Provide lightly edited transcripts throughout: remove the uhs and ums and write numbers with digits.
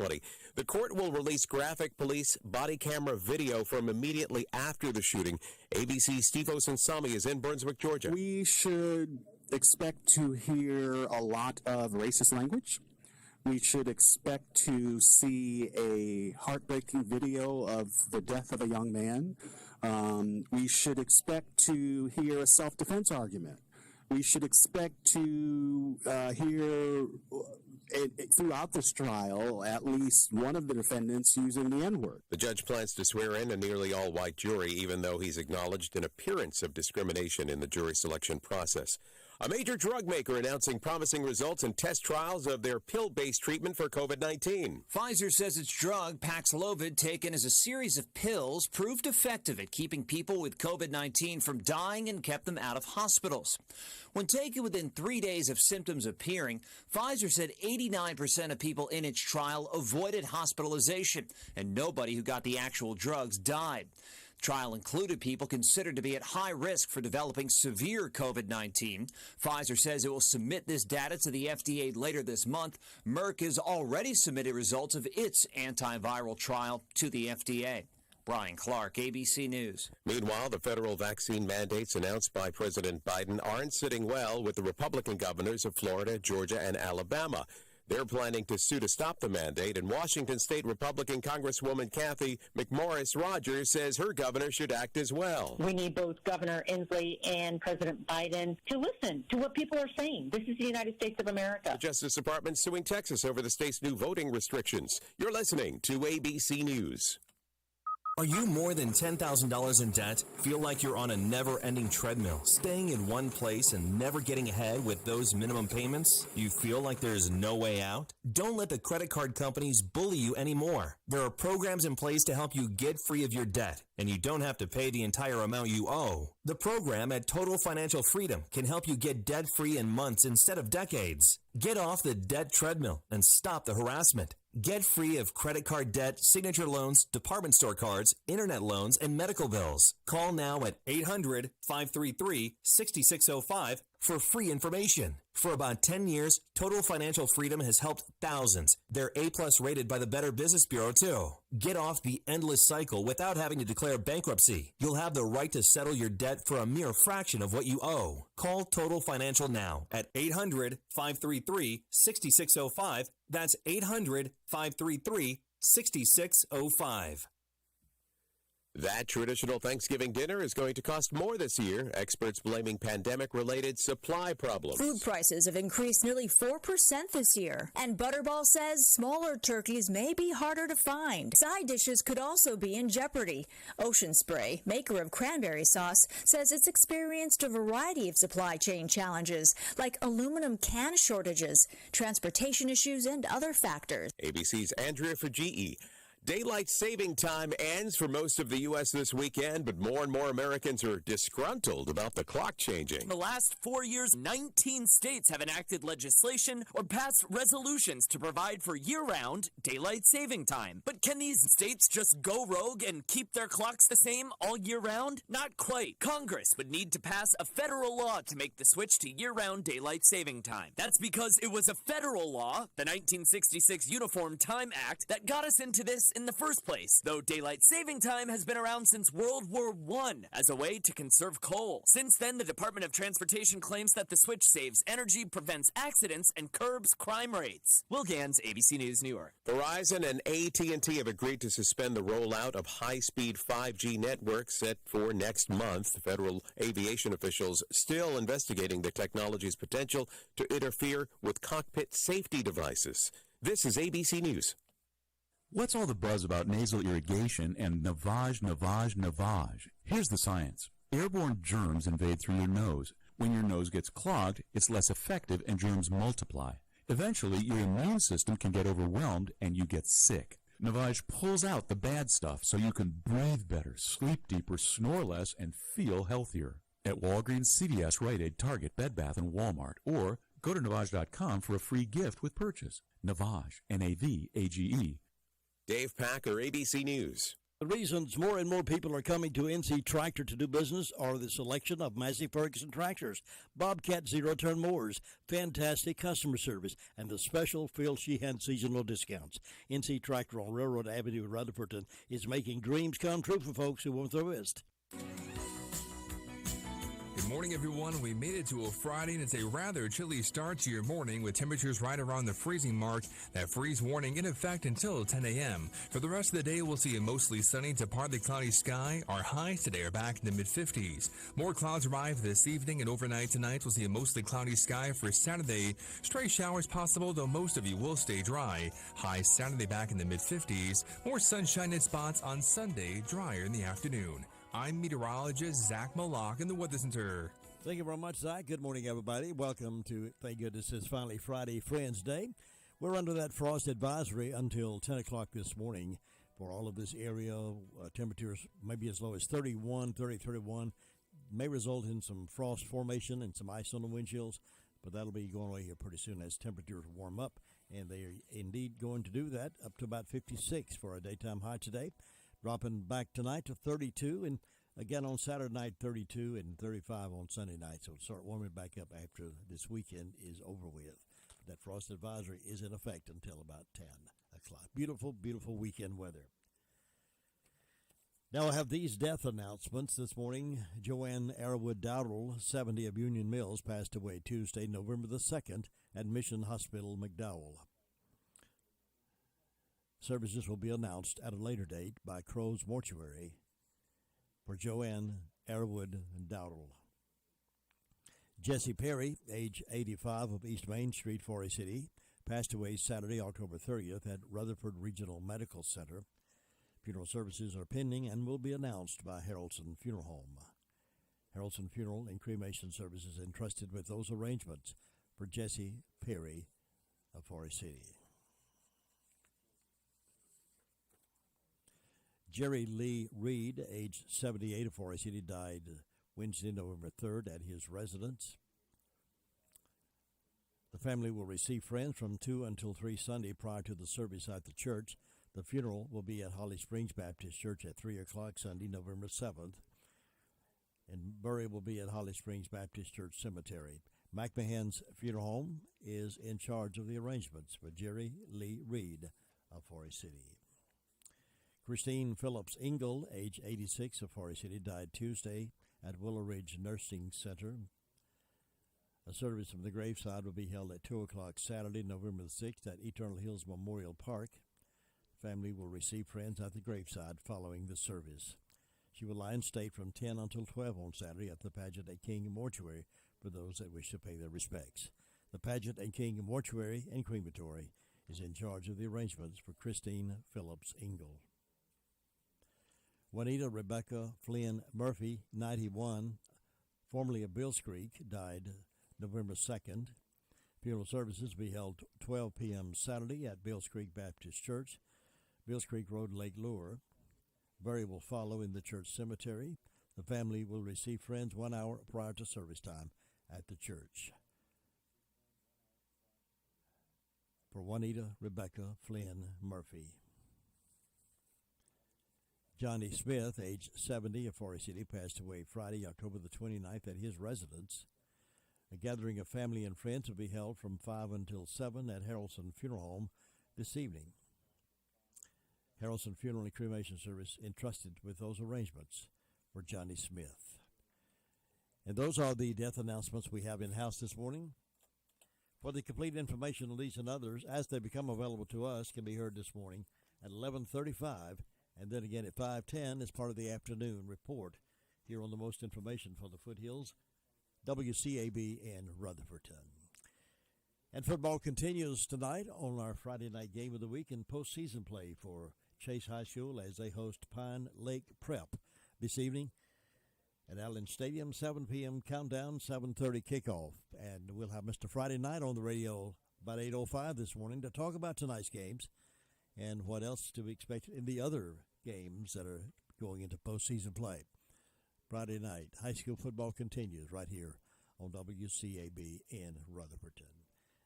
buddy. The court will release graphic police body camera video from immediately after the shooting. ABC's Steve Osensami is in Brunswick, Georgia. We should expect to hear a lot of racist language. We should expect to see a heartbreaking video of the death of a young man. We should expect to hear a self-defense argument. We should expect to hear throughout this trial at least one of the defendants using the N-word. The judge plans to swear in a nearly all-white jury, even though he's acknowledged an appearance of discrimination in the jury selection process. A major drug maker announcing promising results in test trials of their pill-based treatment for COVID-19. Pfizer says its drug, Paxlovid, taken as a series of pills, proved effective at keeping people with COVID-19 from dying and kept them out of hospitals. When taken within 3 days of symptoms appearing, Pfizer said 89% of people in its trial avoided hospitalization, and nobody who got the actual drugs died. Trial included people considered to be at high risk for developing severe COVID-19. Pfizer says it will submit this data to the FDA later this month. Merck has already submitted results of its antiviral trial to the FDA. Brian Clark, ABC News. Meanwhile, the federal vaccine mandates announced by President Biden aren't sitting well with the Republican governors of Florida, Georgia, and Alabama. They're planning to sue to stop the mandate, and Washington State Republican Congresswoman Kathy McMorris Rodgers says her governor should act as well. We need both Governor Inslee and President Biden to listen to what people are saying. This is the United States of America. The Justice Department suing Texas over the state's new voting restrictions. You're listening to ABC News. Are you more than $10,000 in debt? Feel like you're on a never-ending treadmill, staying in one place and never getting ahead with those minimum payments? You feel like there's no way out? Don't let the credit card companies bully you anymore. There are programs in place to help you get free of your debt, and you don't have to pay the entire amount you owe. The program at Total Financial Freedom can help you get debt-free in months instead of decades. Get off the debt treadmill and stop the harassment. Get free of credit card debt, signature loans, department store cards, internet loans, and medical bills. Call now at 800-533-6605 for free information. For about 10 years, Total Financial Freedom has helped thousands. They're A+ rated by the Better Business Bureau, too. Get off the endless cycle without having to declare bankruptcy. You'll have the right to settle your debt for a mere fraction of what you owe. Call Total Financial now at 800-533-6605. That's 800-533-6605. That traditional Thanksgiving dinner is going to cost more this year. Experts blaming pandemic-related supply problems. Food prices have increased nearly 4% this year. And Butterball says smaller turkeys may be harder to find. Side dishes could also be in jeopardy. Ocean Spray, maker of cranberry sauce, says it's experienced a variety of supply chain challenges, like aluminum can shortages, transportation issues, and other factors. ABC's Andrea Fujii. Daylight saving time ends for most of the U.S. this weekend, but more and more Americans are disgruntled about the clock changing. In the last 4 years, 19 states have enacted legislation or passed resolutions to provide for year-round daylight saving time. But can these states just go rogue and keep their clocks the same all year round? Not quite. Congress would need to pass a federal law to make the switch to year-round daylight saving time. That's because it was a federal law, the 1966 Uniform Time Act, that got us into this in the first place, though daylight saving time has been around since World War I as a way to conserve coal. Since then, the Department of Transportation claims that the switch saves energy, prevents accidents, and curbs crime rates. Will Gans, ABC News, New York. Verizon and AT&T have agreed to suspend the rollout of high-speed 5G networks set for next month. Federal aviation officials still investigating the technology's potential to interfere with cockpit safety devices. This is ABC News. What's all the buzz about nasal irrigation and navage? Here's the science. Airborne germs invade through your nose. When your nose gets clogged, it's less effective and germs multiply. Eventually, your immune system can get overwhelmed and you get sick. Navage pulls out the bad stuff so you can breathe better, sleep deeper, snore less, and feel healthier. At Walgreens, CVS, Rite Aid, Target, Bed Bath, and Walmart. Or go to Navage.com for a free gift with purchase. Navage, Navage. Dave Packer, ABC News. The reasons more and more people are coming to NC Tractor to do business are the selection of Massey Ferguson tractors, Bobcat zero-turn mowers, fantastic customer service, and the special Phil Sheehan seasonal discounts. NC Tractor on Railroad Avenue in Rutherford is making dreams come true for folks who want the best. Good morning, everyone. We made it to a Friday, and it's a rather chilly start to your morning with temperatures right around the freezing mark. That freeze warning in effect until 10 a.m. For the rest of the day, we'll see a mostly sunny to partly cloudy sky. Our highs today are back in the mid-50s. More clouds arrive this evening, and overnight tonight, we'll see a mostly cloudy sky for Saturday. Stray showers possible, though most of you will stay dry. Highs Saturday back in the mid-50s. More sunshine in spots on Sunday, drier in the afternoon. I'm meteorologist Zach Malak in the Weather Center. Thank you very much, Zach. Good morning, everybody. Welcome to, thank goodness, it's finally Friday, Friends Day. We're under that frost advisory until 10 o'clock this morning for all of this area. Temperatures maybe as low as 31, 31, may result in some frost formation and some ice on the windshields, but that'll be going away here pretty soon as temperatures warm up, and they are indeed going to do that up to about 56 for a daytime high today. Dropping back tonight to 32, and again on Saturday night, 32 and 35 on Sunday night. So it'll start warming back up after this weekend is over with. That frost advisory is in effect until about 10 o'clock. Beautiful, beautiful weekend weather. Now I have these death announcements this morning. Joanne Arrowwood Dowdle, 70 of Union Mills, passed away Tuesday, November the 2nd at Mission Hospital, McDowell. Services will be announced at a later date by Crow's Mortuary for Joanne Arrowwood Dowdle. Jesse Perry, age 85 of East Main Street, Forest City, passed away Saturday, October 30th at Rutherford Regional Medical Center. Funeral services are pending and will be announced by Harrelson Funeral Home. Harrelson Funeral and Cremation Services entrusted with those arrangements for Jesse Perry of Forest City. Jerry Lee Reed, age 78 of Forest City, died Wednesday, November 3rd at his residence. The family will receive friends from 2 until 3 Sunday prior to the service at the church. The funeral will be at Holly Springs Baptist Church at 3 o'clock Sunday, November 7th. And burial will be at Holly Springs Baptist Church Cemetery. McMahon's Funeral Home is in charge of the arrangements for Jerry Lee Reed of Forest City. Christine Phillips Engel, age 86 of Forest City, died Tuesday at Willow Ridge Nursing Center. A service from the graveside will be held at 2 o'clock Saturday, November the 6th at Eternal Hills Memorial Park. The family will receive friends at the graveside following the service. She will lie in state from 10 until 12 on Saturday at the Pageant at King Mortuary for those that wish to pay their respects. The Pageant at King Mortuary and Crematory is in charge of the arrangements for Christine Phillips Engel. Juanita Rebecca Flynn Murphy, 91, formerly of Bills Creek, died November 2nd. Funeral services will be held 12 p.m. Saturday at Bills Creek Baptist Church, Bills Creek Road, Lake Lure. Burial will follow in the church cemetery. The family will receive friends 1 hour prior to service time at the church. For Juanita Rebecca Flynn Murphy. Johnny Smith, age 70 of Forest City, passed away Friday, October the 29th at his residence. A gathering of family and friends will be held from 5 until 7 at Harrelson Funeral Home this evening. Harrelson Funeral and Cremation Service entrusted with those arrangements for Johnny Smith. And those are the death announcements we have in-house this morning. For the complete information on these and others, as they become available to us, can be heard this morning at 11:35. And then again at 5:10 as part of the afternoon report here on the most information for the foothills, WCAB in Rutherford. And football continues tonight on our Friday night game of the week in postseason play for Chase High School as they host Pine Lake Prep this evening at Allen Stadium, 7 p.m. countdown, 7:30 kickoff. And we'll have Mr. Friday Night on the radio about 8:05 this morning to talk about tonight's games and what else to be expected in the other games that are going into postseason play. Friday night, high school football continues right here on WCAB in Rutherford.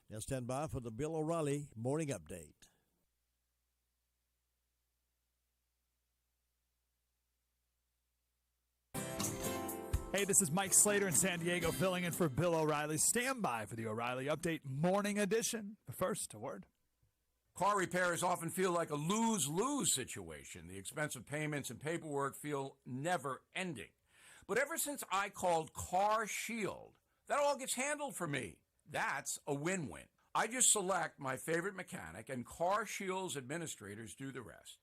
Now stand by for the Bill O'Reilly Morning Update. Hey, this is Mike Slater in San Diego filling in for Bill O'Reilly. Stand by for the O'Reilly Update Morning Edition. But first, a word. Car repairs often feel like a lose-lose situation. The expensive payments and paperwork feel never-ending. But ever since I called Car Shield, that all gets handled for me. That's a win-win. I just select my favorite mechanic, and Car Shield's administrators do the rest.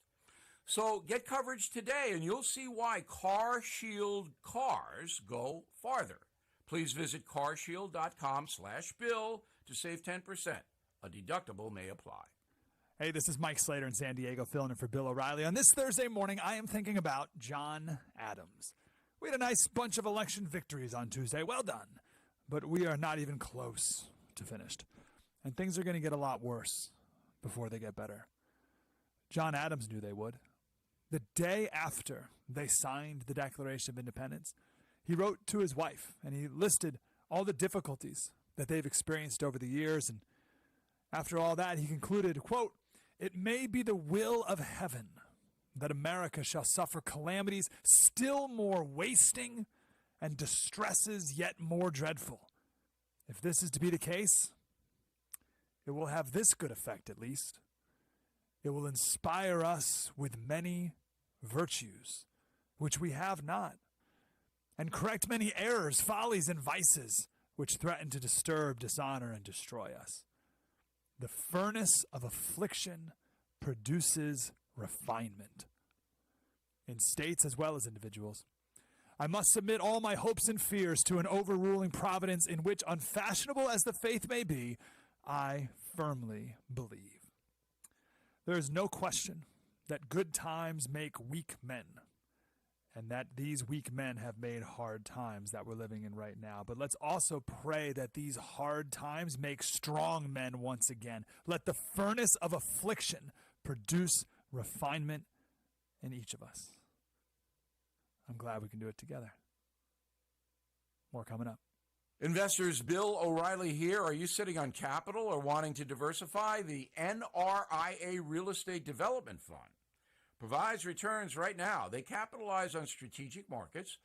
So get coverage today, and you'll see why Car Shield cars go farther. Please visit carshield.com/bill to save 10%. A deductible may apply. Hey, this is Mike Slater in San Diego filling in for Bill O'Reilly. On this Thursday morning, I am thinking about John Adams. We had a nice bunch of election victories on Tuesday. Well done. But we are not even close to finished. And things are going to get a lot worse before they get better. John Adams knew they would. The day after they signed the Declaration of Independence, he wrote to his wife, and he listed all the difficulties that they've experienced over the years. And after all that, he concluded, quote, "It may be the will of heaven that America shall suffer calamities still more wasting and distresses yet more dreadful. If this is to be the case, it will have this good effect at least. It will inspire us with many virtues, which we have not, and correct many errors, follies, and vices, which threaten to disturb, dishonor, and destroy us. The furnace of affliction produces refinement. In states as well as individuals, I must submit all my hopes and fears to an overruling providence in which, unfashionable as the faith may be, I firmly believe. There is no question that good times make weak men, and that these weak men have made hard times that we're living in right now. But let's also pray that these hard times make strong men once again. Let the furnace of affliction produce refinement in each of us. I'm glad we can do it together. More coming up. Investors, Bill O'Reilly here. Are you sitting on capital or wanting to diversify? The NRIA Real Estate Development Fund provides returns right now. They capitalize on strategic markets.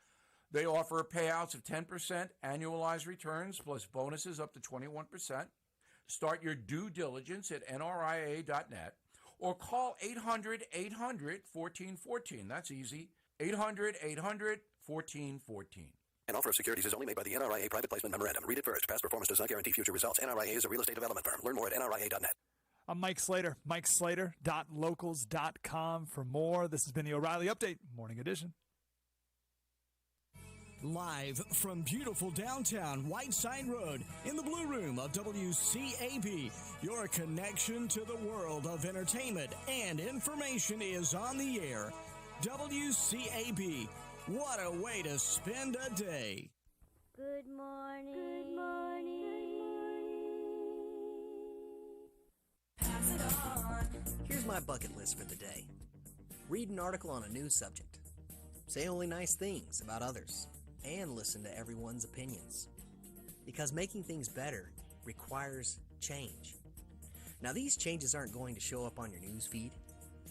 They offer payouts of 10% annualized returns plus bonuses up to 21%. Start your due diligence at nria.net or call 800-800-1414. That's easy. 800-800-1414. An offer of securities is only made by the NRIA Private Placement Memorandum. Read it first. Past performance does not guarantee future results. NRIA is a real estate development firm. Learn more at nria.net. I'm Mike Slater. MikeSlater.locals.com for more. This has been the O'Reilly Update Morning Edition. Live from beautiful downtown Whiteside Road in the Blue Room of WCAB, your connection to the world of entertainment and information is on the air. WCAB, what a way to spend a day. Good morning. Good morning. Pass it on. Here's my bucket list for the day. Read an article on a news subject. Say only nice things about others. And listen to everyone's opinions. Because making things better requires change. Now, these changes aren't going to show up on your news feed,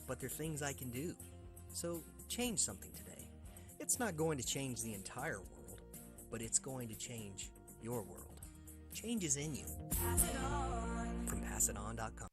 but they're things I can do. So change something today. It's not going to change the entire world, but it's going to change your world. Change is in you. Pass it on. From passiton.com.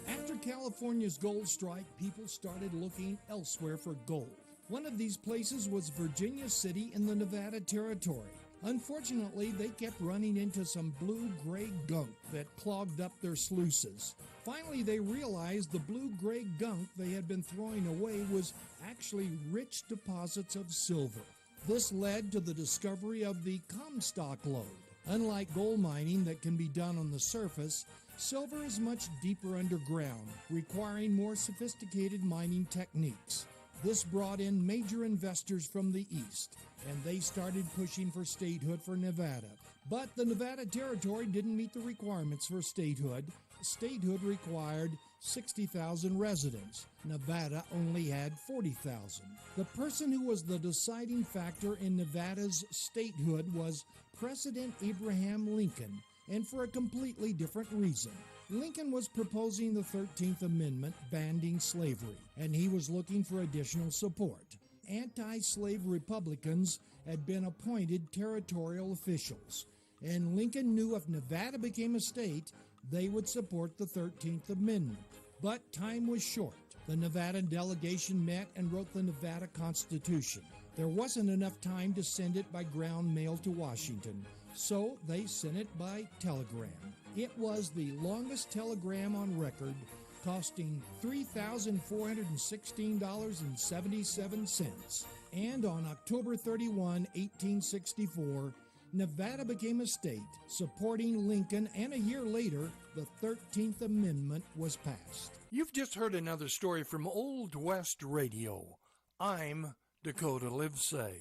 After California's gold strike, people started looking elsewhere for gold. One of these places was Virginia City in the Nevada Territory. Unfortunately, they kept running into some blue-gray gunk that clogged up their sluices. Finally, they realized the blue-gray gunk they had been throwing away was actually rich deposits of silver. This led to the discovery of the Comstock lode. Unlike gold mining that can be done on the surface, silver is much deeper underground, requiring more sophisticated mining techniques. This brought in major investors from the East, and they started pushing for statehood for Nevada. But the Nevada Territory didn't meet the requirements for statehood. Statehood required 60,000 residents. Nevada only had 40,000. The person who was the deciding factor in Nevada's statehood was President Abraham Lincoln, and for a completely different reason. Lincoln was proposing the 13th Amendment banning slavery, and he was looking for additional support. Anti-slave Republicans had been appointed territorial officials, and Lincoln knew if Nevada became a state, they would support the 13th Amendment. But time was short. The Nevada delegation met and wrote the Nevada Constitution. There wasn't enough time to send it by ground mail to Washington, so they sent it by telegram. It was the longest telegram on record, costing $3,416.77. And on October 31, 1864, Nevada became a state, supporting Lincoln, and a year later, the 13th Amendment was passed. You've just heard another story from Old West Radio. I'm Dakota Livesay.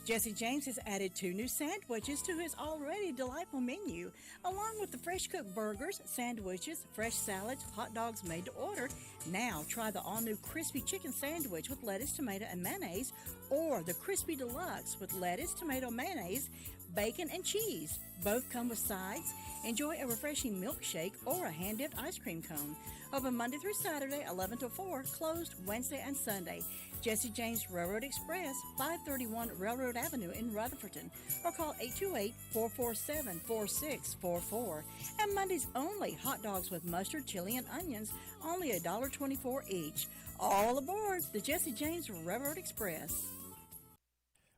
Jesse James has added 2 new sandwiches to his already delightful menu, along with the fresh-cooked burgers, sandwiches, fresh salads, hot dogs made to order. Now try the all-new crispy chicken sandwich with lettuce, tomato, and mayonnaise, or the crispy deluxe with lettuce, tomato, mayonnaise, bacon, and cheese. Both come with sides. Enjoy a refreshing milkshake or a hand-dipped ice cream cone. Open Monday through Saturday, 11 to 4, closed Wednesday and Sunday. Jesse James Railroad Express, 531 Railroad Avenue in Rutherford, or call 828-447-4644. And Mondays only, hot dogs with mustard, chili, and onions, only $1.24 each. All aboard the Jesse James Railroad Express.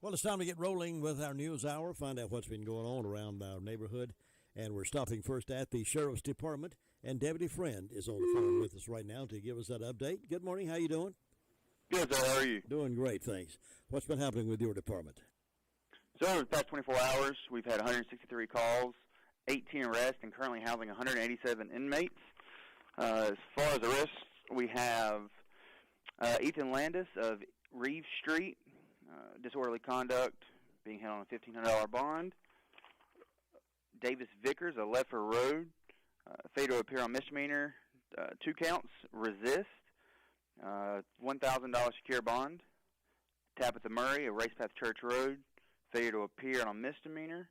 Well, it's time to get rolling with our news hour, find out what's been going on around our neighborhood. And we're stopping first at the Sheriff's Department, and Deputy Friend is on the phone with us right now to give us that update. Good morning. How you doing? Good, sir. How are you? Doing great, thanks. What's been happening with your department? So over the past 24 hours, we've had 163 calls, 18 arrests, and currently housing 187 inmates. As far as arrests, we have Ethan Landis of Reeves Street, disorderly conduct, being held on a $1,500 bond. Davis Vickers of Leffler Road, failure to appear on misdemeanor, 2 counts, resist, $1,000 secure bond. Tabitha Murray of Race Path Church Road, failure to appear on misdemeanor,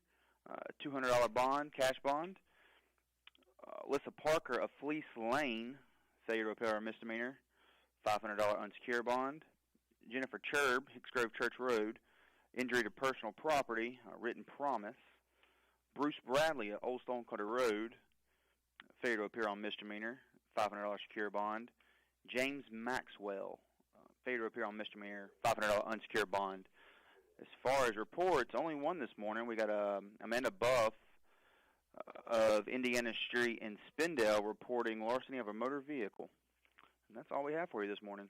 $200 bond, cash bond. Alyssa Parker of Fleece Lane, failure to appear on misdemeanor, $500 unsecured bond. Jennifer Cherb, Hicks Grove Church Road, injury to personal property, written promise. Bruce Bradley at Old Stonecutter Road, failure to appear on misdemeanor, $500 secure bond. James Maxwell, failure to appear on misdemeanor, $500 unsecured bond. As far as reports, only one this morning. We got Amanda Buff of Indiana Street in Spindale reporting larceny of a motor vehicle. And that's all we have for you this morning.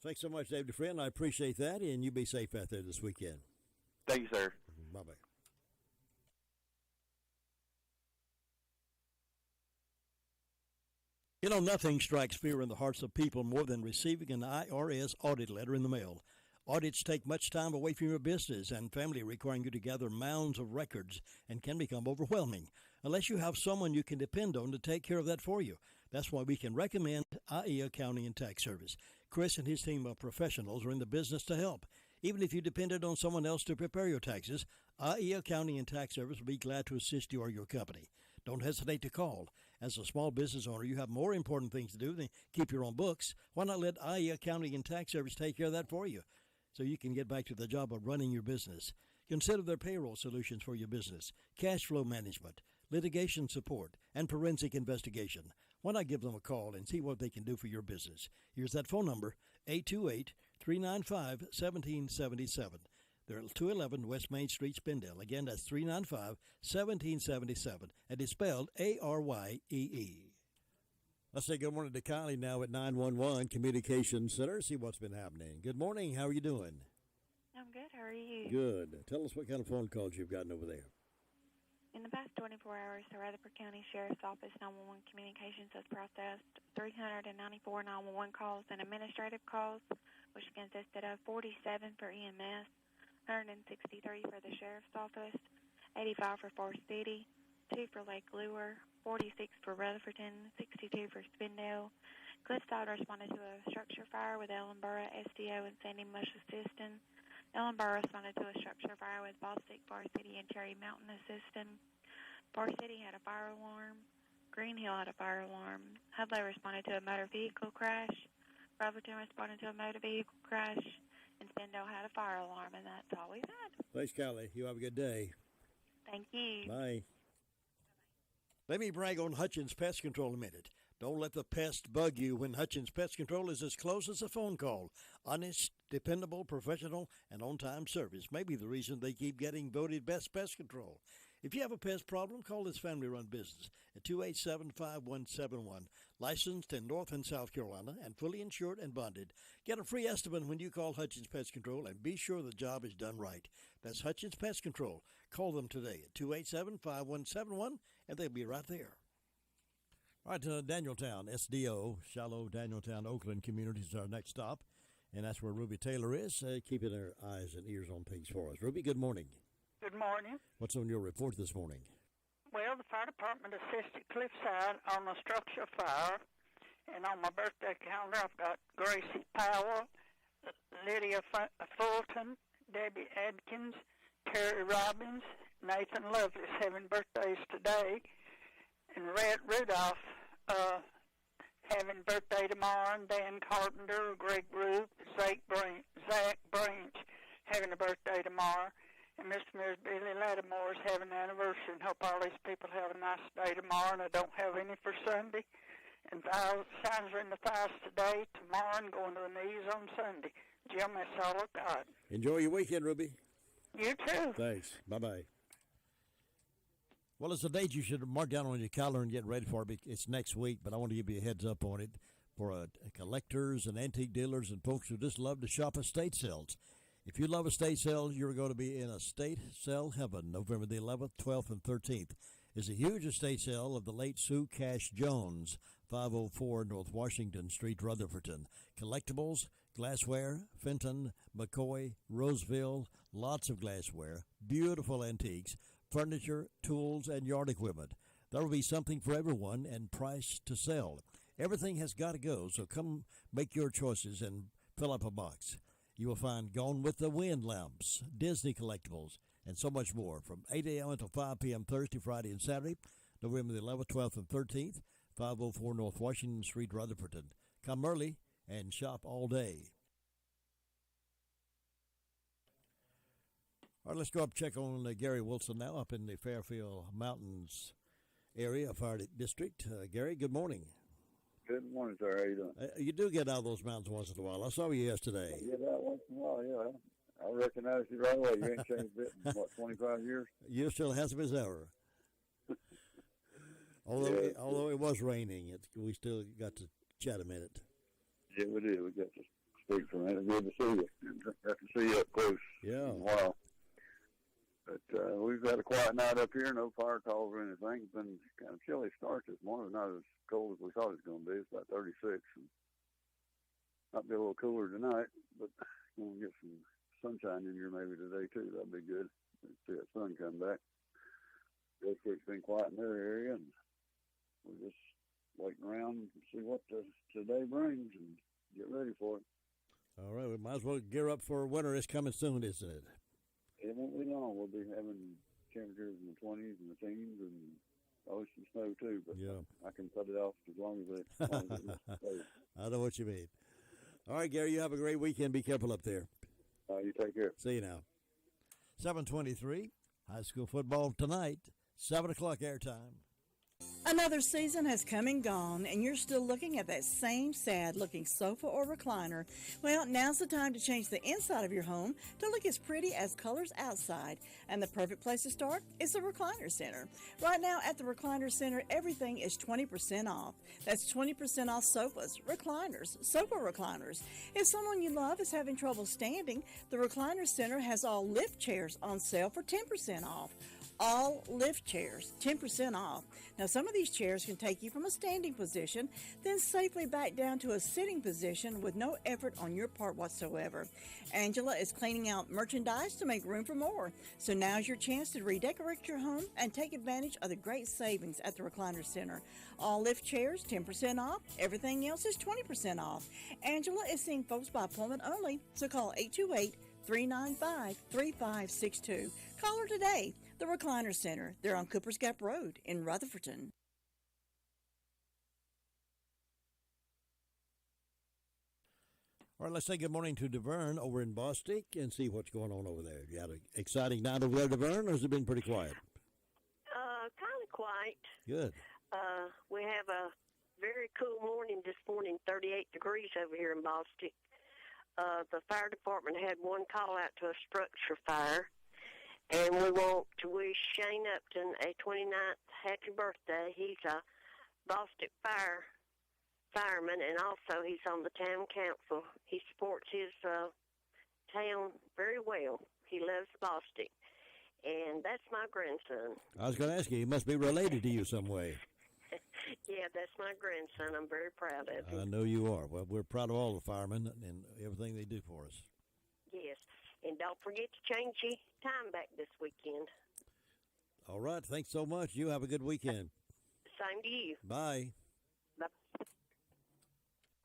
Thanks so much, David Friend. I appreciate that, and you be safe out there this weekend. Thank you, sir. Bye-bye. You know, nothing strikes fear in the hearts of people more than receiving an IRS audit letter in the mail. Audits take much time away from your business and family, requiring you to gather mounds of records, and can become overwhelming unless you have someone you can depend on to take care of that for you. That's why we can recommend IE Accounting and Tax Service. Chris and his team of professionals are in the business to help. Even if you depended on someone else to prepare your taxes, IE Accounting and Tax Service will be glad to assist you or your company. Don't hesitate to call. As a small business owner, you have more important things to do than keep your own books. Why not let IE Accounting and Tax Service take care of that for you so you can get back to the job of running your business? Consider their payroll solutions for your business, cash flow management, litigation support, and forensic investigation. Why not give them a call and see what they can do for your business? Here's that phone number, 828-395-1777. They're at 211 West Main Street, Spindale. Again, that's 395-1777, and it's spelled A-R-Y-E-E. Let's say good morning to Kylie now at 911 Communications Center. See what's been happening. Good morning. How are you doing? I'm good. How are you? Good. Tell us what kind of phone calls you've gotten over there. In the past 24 hours, the Rutherford County Sheriff's Office 911 Communications has processed 394 911 calls and administrative calls, which consisted of 47 for EMS, 163 for the Sheriff's Office, 85 for Forest City, 2 for Lake Lure, 46 for Rutherford, 62 for Spindale. Cliffside responded to a structure fire with Ellenborough SDO and Sandy Mush Assistant. Ellenborough responded to a structure fire with Bostic, Forest City, and Cherry Mountain Assistant. Bar City had a fire alarm. Green Hill had a fire alarm. Hudley responded to a motor vehicle crash. Robertson responded to a motor vehicle crash. And Stendal had a fire alarm, and that's all we've had. Thanks, Callie. You have a good day. Thank you. Bye. Let me brag on Hutchins Pest Control a minute. Don't let the pest bug you when Hutchins Pest Control is as close as a phone call. Honest, dependable, professional, and on-time service may be the reason they keep getting voted best pest control. If you have a pest problem, call this family-run business at 287-5171. Licensed in North and South Carolina and fully insured and bonded. Get a free estimate when you call Hutchins Pest Control and be sure the job is done right. That's Hutchins Pest Control. Call them today at 287-5171 and they'll be right there. All right, Danieltown, SDO, Shallow, Danieltown, Oakland communities is our next stop. And that's where Ruby Taylor is, keeping her eyes and ears on things for us. Ruby, good morning. Good morning. What's on your report this morning? Well, the fire department assisted Cliffside on a structure fire. And on my birthday calendar, I've got Gracie Powell, Lydia Fulton, Debbie Adkins, Terry Robbins, Nathan Lovelace having birthdays today. And Red Rudolph having birthday tomorrow, and Dan Carpenter, Greg Roop, Zach Branch having a birthday tomorrow, and Mr. and Ms. Billy Lattimore's having an anniversary, and hope all these people have a nice day tomorrow, and I don't have any for Sunday. And signs are in the thighs today, tomorrow, and going to the knees on Sunday. Jim, that's all I've got. Enjoy your weekend, Ruby. You too. Thanks. Bye-bye. Well, it's a date you should mark down on your calendar and get ready for it. It's next week, but I want to give you a heads up on it for collectors and antique dealers and folks who just love to shop estate sales. If you love estate sales, you're going to be in estate sale heaven November the 11th, 12th, and 13th. It's a huge estate sale of the late Sue Cash Jones, 504 North Washington Street, Rutherford. Collectibles, glassware, Fenton, McCoy, Roseville, lots of glassware, beautiful antiques, furniture, tools, and yard equipment. There will be something for everyone and price to sell. Everything has got to go, so come make your choices and fill up a box. You will find Gone with the Wind lamps, Disney collectibles, and so much more from 8 a.m. until 5 p.m. Thursday, Friday, and Saturday, November the 11th, 12th, and 13th, 504 North Washington Street, Rutherford. Come early and shop all day. All right, let's go up check on Gary Wilson now up in the Fairfield Mountains area, Fire District. Gary, good morning. Good morning, sir. How you doing? You do get out of those mountains once in a while. I saw you yesterday. I get out once in a while, yeah. I recognize you right away. You ain't changed a bit in, 25 years? You're still handsome as ever. Although it was raining, we still got to chat a minute. Yeah, we did. We got to speak for a minute. Good to see you. Got to see you up close. Yeah. Wow. But we've had a quiet night up here. No fire calls or anything. It's been kind of chilly start this morning. Not as cold as we thought it was going to be. It's about 36. And might be a little cooler tonight, but we'll get some sunshine in here maybe today too. That'd be good. See that sun come back. District's been quiet in their area, and we're just waiting around to see what today brings and get ready for it. All right, we might as well gear up for winter. It's coming soon, isn't it? It won't be long. We'll be having temperatures in the 20s and the teens and some snow too, but yeah. I can put it off as long as it stays. I know what you mean. All right, Gary, you have a great weekend. Be careful up there. You take care. See you now. 7:23, high school football tonight, 7 o'clock airtime. Another season has come and gone, and you're still looking at that same sad-looking sofa or recliner. Well, now's the time to change the inside of your home to look as pretty as colors outside. And the perfect place to start is the Recliner Center. Right now at the Recliner Center, everything is 20% off. That's 20% off sofas, recliners, sofa recliners. If someone you love is having trouble standing, the Recliner Center has all lift chairs on sale for 10% off. All lift chairs, 10% off. Now, some of these chairs can take you from a standing position, then safely back down to a sitting position with no effort on your part whatsoever. Angela is cleaning out merchandise to make room for more. So now's your chance to redecorate your home and take advantage of the great savings at the Recliner Center. All lift chairs, 10% off. Everything else is 20% off. Angela is seeing folks by appointment only, so call 395-3562. Call her today. The Recliner Center. They're on Coopers Gap Road in Rutherford. All right, let's say good morning to DeVern over in Bostic and see what's going on over there. You had an exciting night over there, DeVern, or has it been pretty quiet? Kind of quiet. Good. We have a very cool morning this morning, 38 degrees over here in Bostic. The fire department had one call out to a structure fire, and we want to wish Shane Upton a 29th happy birthday. He's a Bostic fireman, and also he's on the town council. He supports his town very well. He loves Bostic, and that's my grandson. I was going to ask you, he must be related to you some way. Yeah, that's my grandson. I'm very proud of him. I know you are. Well, we're proud of all the firemen and everything they do for us. Yes, and don't forget to change your time back this weekend. All right, thanks so much. You have a good weekend. Same to you. Bye. Bye.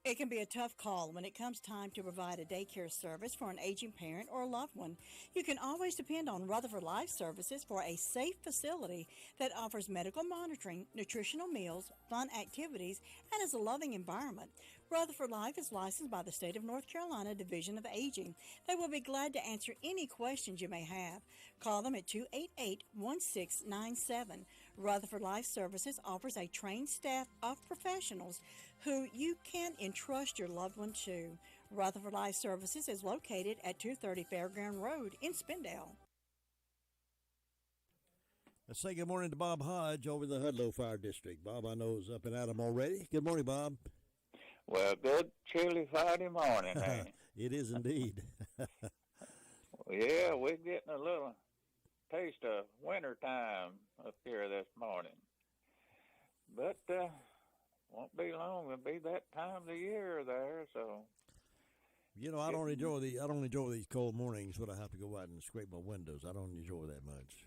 It can be a tough call when it comes time to provide a daycare service for an aging parent or a loved one. You can always depend on Rutherford Life Services for a safe facility that offers medical monitoring, nutritional meals, fun activities, and is a loving environment. Rutherford Life is licensed by the State of North Carolina Division of Aging. They will be glad to answer any questions you may have. Call them at 288-1697. Rutherford Life Services offers a trained staff of professionals who you can entrust your loved one to. Rutherford Life Services is located at 230 Fairground Road in Spindale. Let's say good morning to Bob Hodge over in the Hudlow Fire District. Bob, I know, is up and at 'em already. Good morning, Bob. Well, good chilly Friday morning, ain't it? It is indeed. Yeah, we're getting a little taste of winter time up here this morning. But won't be long. It'll be that time of the year there, so. You know, I don't enjoy these cold mornings when I have to go out and scrape my windows. I don't enjoy that much.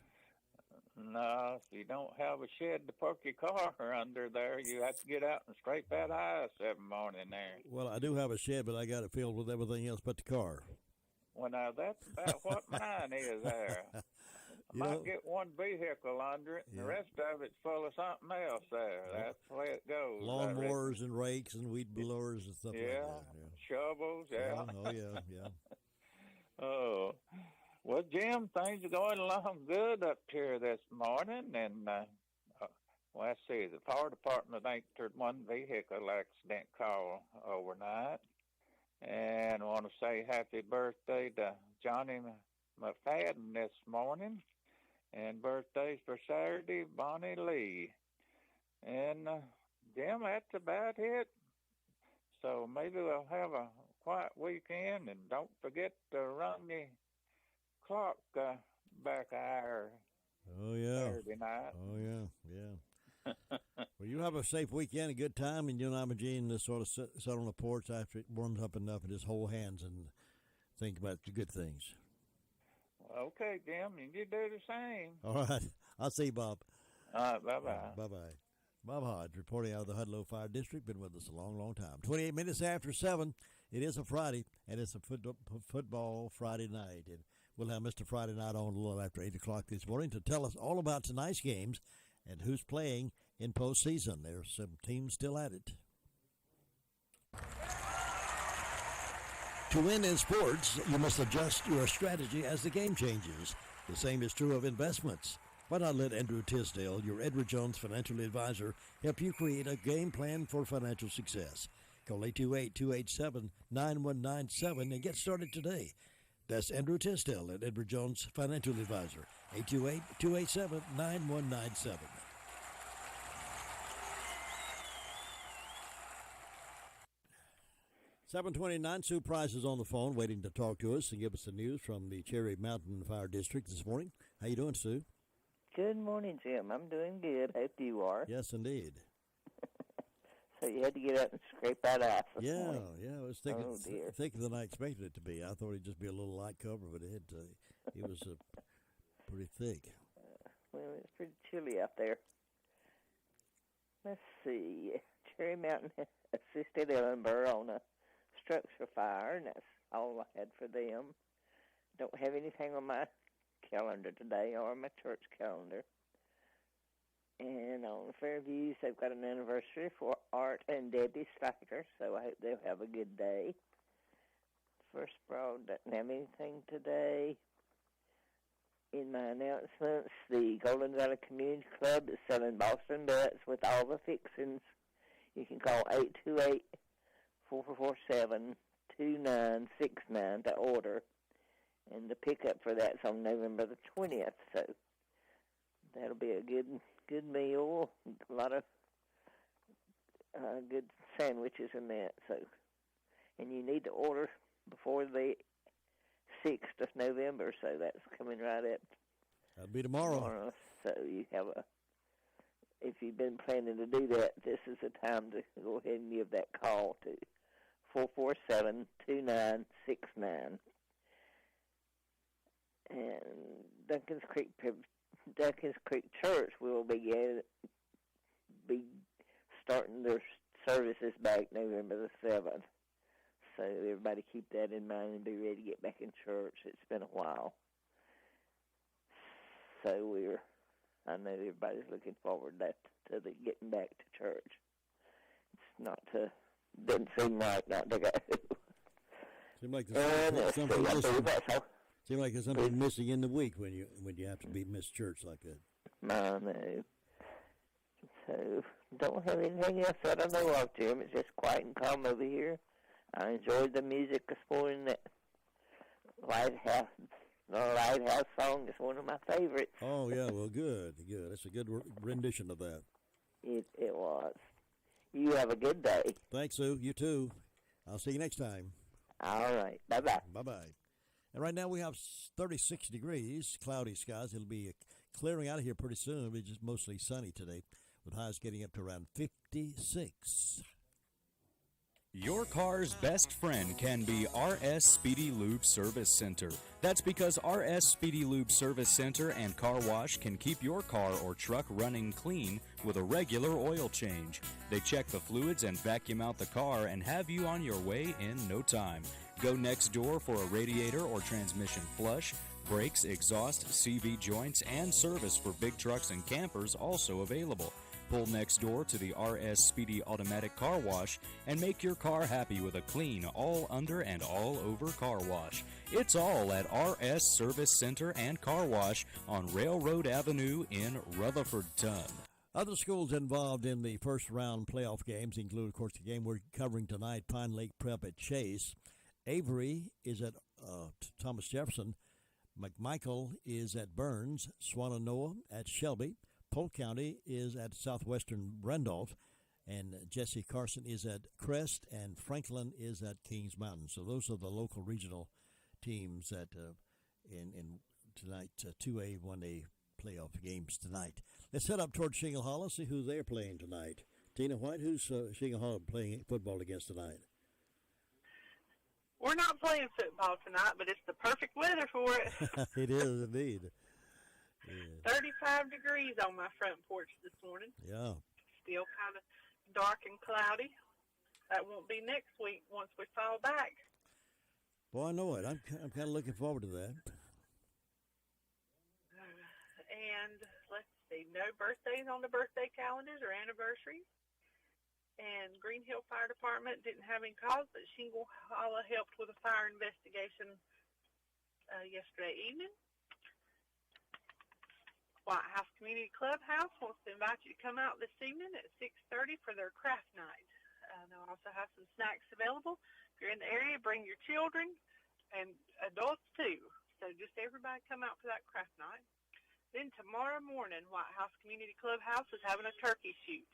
No, if you don't have a shed to park your car under there, you have to get out and scrape that ice every morning there. Well, I do have a shed, but I got it filled with everything else but the car. Well, now, that's about what mine is there. I might get one vehicle under it, and the rest of it's full of something else there. That's the way it goes. Lawnmowers and rakes and weed blowers and stuff like that. Yeah, shovels, yeah. Oh, yeah. Oh, well, Jim, things are going along good up here this morning, and let's see, the fire department entered one vehicle accident call overnight, and I want to say happy birthday to Johnny McFadden this morning, and birthdays for Saturday, Bonnie Lee, and Jim, that's about it. So maybe we'll have a quiet weekend, and don't forget to run the clock back an hour. Oh, yeah. Saturday night. Oh, yeah. Well, you have a safe weekend, a good time, and you and I, Gene, just sort of sit on the porch after it warms up enough and just hold hands and think about the good things. Okay, Jim, and you do the same. All right. I'll see you, Bob. All right, bye-bye. Bye-bye. Bob Hodge reporting out of the Hudlow Fire District. Been with us a long, long time. 28 minutes after 7. It is a Friday, and it's a football Friday night. And we'll have Mr. Friday Night on a little after 8 o'clock this morning to tell us all about tonight's games and who's playing in postseason. There's some teams still at it. To win in sports, you must adjust your strategy as the game changes. The same is true of investments. Why not let Andrew Tisdale, your Edward Jones financial advisor, help you create a game plan for financial success? Call 828-287-9197 and get started today. That's Andrew Tisdale at Edward Jones Financial Advisor, 828-287-9197. $729. Sue Price is on the phone waiting to talk to us and give us the news from the Cherry Mountain Fire District this morning. How you doing, Sue? Good morning, Jim. I'm doing good. Hope you are. Yes, indeed. So you had to get up and scrape that ice this morning. Yeah. I was thicker than I expected it to be. I thought it'd just be a little light cover, but it was pretty thick. Well, it's pretty chilly out there. Let's see. Cherry Mountain assisted Ellenborough on a structure fire, and that's all I had for them. don't have anything on my calendar today or my church calendar. And on Fairviews, they've got an anniversary for Art and Debbie Slacker, so I hope they'll have a good day. First Broad doesn't have anything today. In my announcements, the Golden Valley Community Club is selling Boston Nuts with all the fixings. You can call 828-447-2969 to order. And the pickup for that's on November the 20th, so that'll be a good meal. A lot of good sandwiches in that. So, and you need to order before the 6th of November, so that's coming right up. That'll be tomorrow. So you have if you've been planning to do that, this is the time to go ahead and give that call to 447-2969. And Duncan's Creek Church will be starting their services back November the 7th. So everybody keep that in mind and be ready to get back in church. It's been a while. So I know everybody's looking forward to the getting back to church. Doesn't seem right not to go. Seems like there's something missing in the week when you have to miss church like that. I know. So don't have anything else that I know of, Jim. It's just quiet and calm over here. I enjoyed the music this morning. That Lighthouse song is one of my favorites. Oh yeah, well, good. That's a good rendition of that. It was. You have a good day. Thanks, Sue. You too. I'll see you next time. All right. Bye-bye. Bye-bye. And right now we have 36 degrees, cloudy skies. It'll be clearing out of here pretty soon. It'll be just mostly sunny today, with highs getting up to around 56. Your car's best friend can be RS Speedy Lube Service Center. That's because RS Speedy Lube Service Center and Car Wash can keep your car or truck running clean with a regular oil change. They check the fluids and vacuum out the car and have you on your way in no time. Go next door for a radiator or transmission flush, brakes, exhaust, CV joints, and service for big trucks and campers also available. Pull next door to the RS Speedy Automatic Car Wash and make your car happy with a clean, all under and all over car wash. It's all at RS Service Center and Car Wash on Railroad Avenue in Rutherford. Other schools involved in the first round playoff games include, of course, the game we're covering tonight, Pine Lake Prep at Chase. Avery is at Thomas Jefferson. McMichael is at Burns. Swannanoa at Shelby. Polk County is at Southwestern Randolph, and Jesse Carson is at Crest, and Franklin is at Kings Mountain. So those are the local regional teams that in tonight 2A, 1A playoff games tonight. Let's head up toward Shingle Hollow, see who they're playing tonight. Tina White, who's Shingle Hollow playing football against tonight? We're not playing football tonight, but it's the perfect weather for it. It is indeed. Yeah. 35 degrees on my front porch this morning. Yeah. Still kind of dark and cloudy. That won't be next week once we fall back. Well, I know it. I'm kind of looking forward to that. And let's see, no birthdays on the birthday calendars or anniversaries. And Green Hill Fire Department didn't have any calls, but Shingle Hollow helped with a fire investigation yesterday evening. White House Community Clubhouse wants to invite you to come out this evening at 6:30 for their craft night. They'll also have some snacks available. If you're in the area, bring your children and adults too. So just everybody come out for that craft night. Then tomorrow morning, White House Community Clubhouse is having a turkey shoot.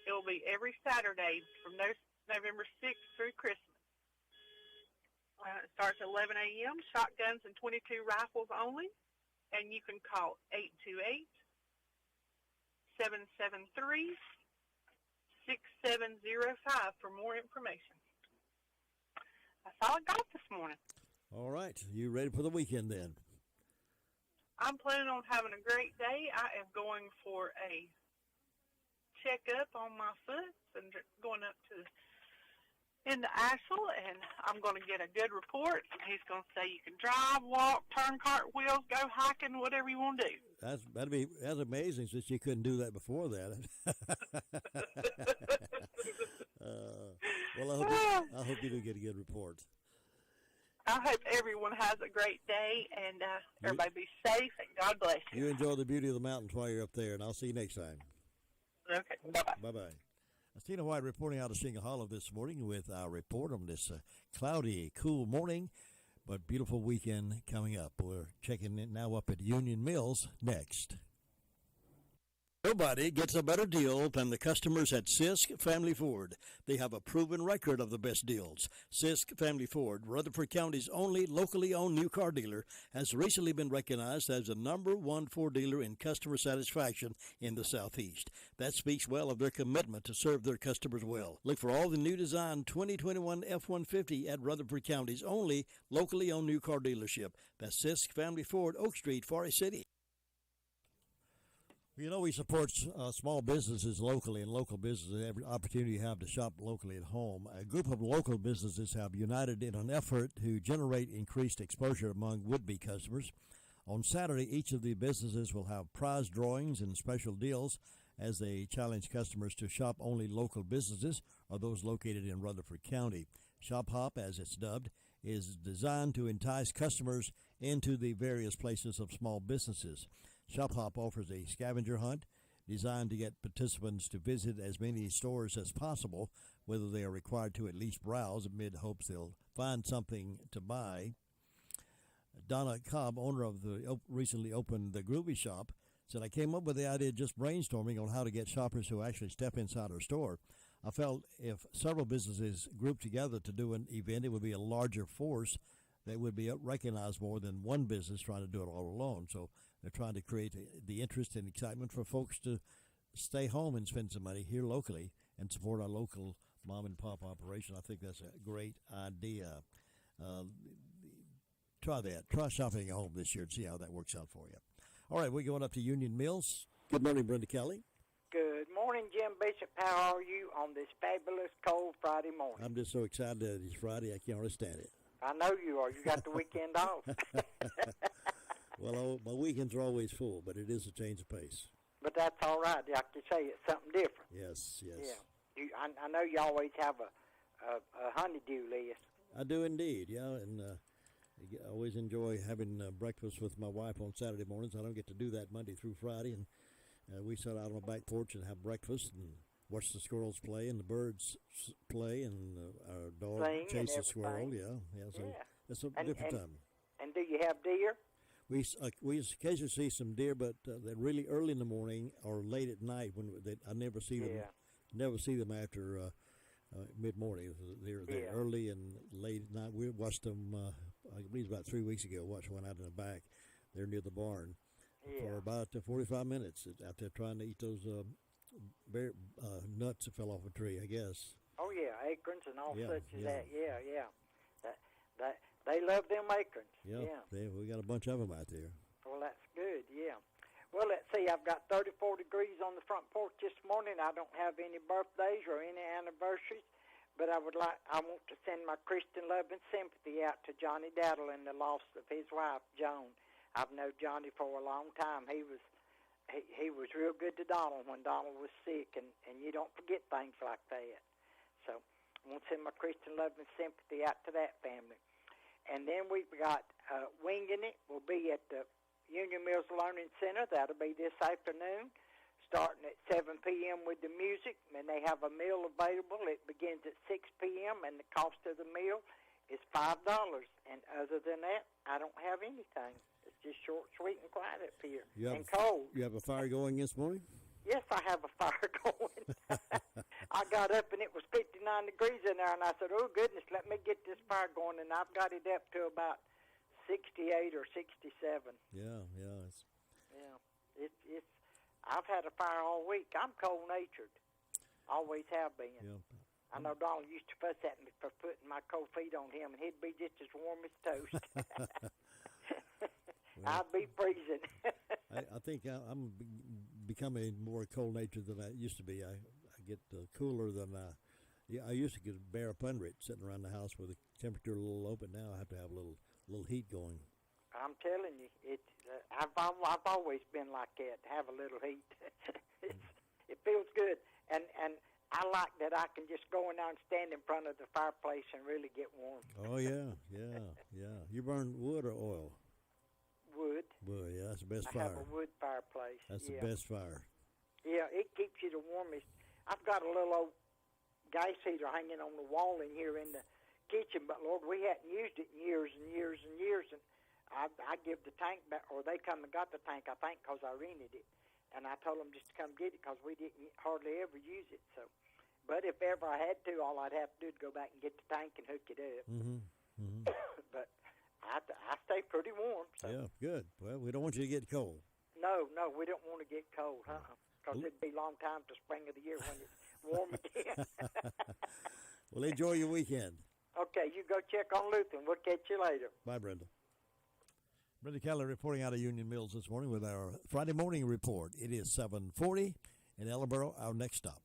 It will be every Saturday from November 6th through Christmas. It starts at 11 a.m., shotguns and .22 rifles only. And you can call 828-773-6705 for more information. That's all I got this morning. All right. You ready for the weekend then? I'm planning on having a great day. I am going for a checkup on my foot and going up to into Asheville, and I'm going to get a good report. He's going to say you can drive, walk, turn cartwheels, go hiking, whatever you want to do. That's amazing since you couldn't do that before that. Well, I hope you do get a good report. I hope everyone has a great day, and everybody be safe, and God bless you. You enjoy the beauty of the mountains while you're up there, and I'll see you next time. Okay, bye-bye. Bye-bye. Tina White reporting out of Shingle Hollow this morning with our report on this cloudy, cool morning, but beautiful weekend coming up. We're checking it now up at Union Mills next. Nobody gets a better deal than the customers at Sisk Family Ford. They have a proven record of the best deals. Sisk Family Ford, Rutherford County's only locally owned new car dealer, has recently been recognized as the #1 Ford dealer in customer satisfaction in the Southeast. That speaks well of their commitment to serve their customers well. Look for all the new design 2021 F-150 at Rutherford County's only locally owned new car dealership. That's Sisk Family Ford, Oak Street, Forest City. You know, we support small businesses locally, and local businesses, every opportunity you have to shop locally at home. A group of local businesses have united in an effort to generate increased exposure among would-be customers. On Saturday, each of the businesses will have prize drawings and special deals as they challenge customers to shop only local businesses or those located in Rutherford County. Shop Hop, as it's dubbed, is designed to entice customers into the various places of small businesses. Shop Hop offers a scavenger hunt designed to get participants to visit as many stores as possible, whether they are required to at least browse amid hopes they'll find something to buy. Donna Cobb, owner of the recently opened the Groovy Shop, said, I came up with the idea just brainstorming on how to get shoppers to actually step inside our store. I felt if several businesses grouped together to do an event, it would be a larger force that would be recognized more than one business trying to do it all alone. So they're trying to create the interest and excitement for folks to stay home and spend some money here locally and support our local mom and pop operation. I think that's a great idea. Try that. Try shopping at home this year and see how that works out for you. All right, we're going up to Union Mills. Good morning, Brenda Kelly. Good morning, Jim Bishop. How are you on this fabulous cold Friday morning? I'm just so excited that it's Friday, I can't understand it. I know you are. You got the weekend off. Well, my weekends are always full, but it is a change of pace. But that's all right. Like you say, it's something different. Yes. Yeah. I know you always have a honeydew list. I do indeed, yeah, and I always enjoy having breakfast with my wife on Saturday mornings. I don't get to do that Monday through Friday, and we sit out on the back porch and have breakfast and watch the squirrels play and the birds play, and our dog chases a squirrel. So it's a different time. And do you have deer? We occasionally see some deer, but they're really early in the morning or late at night when I never see them. Never see them after mid morning. They're early and late at night. We watched them. I believe about 3 weeks ago. Watched one out in the back. They're near the barn for about 45 minutes out there trying to eat those bear nuts that fell off a tree, I guess. Oh yeah, acorns and all such as that. Yeah. They love them acorns. Yeah. We got a bunch of them out there. Well, that's good. Yeah. Well, let's see. I've got 34 degrees on the front porch this morning. I don't have any birthdays or any anniversaries, but I want to send my Christian love and sympathy out to Johnny Daddle in the loss of his wife, Joan. I've known Johnny for a long time. He was real good to Donald when Donald was sick, and you don't forget things like that. So I want to send my Christian love and sympathy out to that family. And then we've got Winging It will be at the Union Mills Learning Center. That'll be this afternoon, starting at 7 p.m. with the music, and they have a meal available. It begins at 6 p.m., and the cost of the meal is $5. And other than that, I don't have anything. It's just short, sweet, and quiet up here, and cold. You have a fire going this morning? Yes, I have a fire going. I got up, and it was 59 degrees in there, and I said, oh, goodness, let me get this fire going, and I've got it up to about 68 or 67. Yeah. It's. I've had a fire all week. I'm cold-natured. Always have been. Yeah. I know Donald used to fuss at me for putting my cold feet on him, and he'd be just as warm as toast. I'd be freezing. I think I'm becoming more cold-natured than I used to be. I get cooler than I Yeah, I used to get bear up under it, sitting around the house with the temperature a little low, but now I have to have a little heat going. I'm telling you, I've always been like that. Have a little heat. It feels good, and I like that I can just go in there and stand in front of the fireplace and really get warm. Oh yeah. You burn wood or oil? Wood. Wood, yeah, that's the best I fire. have a wood fireplace. That's the best fire. Yeah, it keeps you the warmest. I've got a little old gas heater hanging on the wall in here in the kitchen, but Lord, we hadn't used it in years and years and years, and I give the tank back, or they come and got the tank, I think, because I rented it, and I told them just to come get it because we didn't hardly ever use it. So, but if ever I had to, all I'd have to do is go back and get the tank and hook it up. But I stay pretty warm. So. Yeah, good. Well, we don't want you to get cold. No, we don't want to get cold, because it'd be a long time to spring of the year when it's warm again. Well, enjoy your weekend. Okay, you go check on Luther, and we'll catch you later. Bye, Brenda. Brenda Keller reporting out of Union Mills this morning with our Friday morning report. It is 7:40 in Ellenboro, our next stop.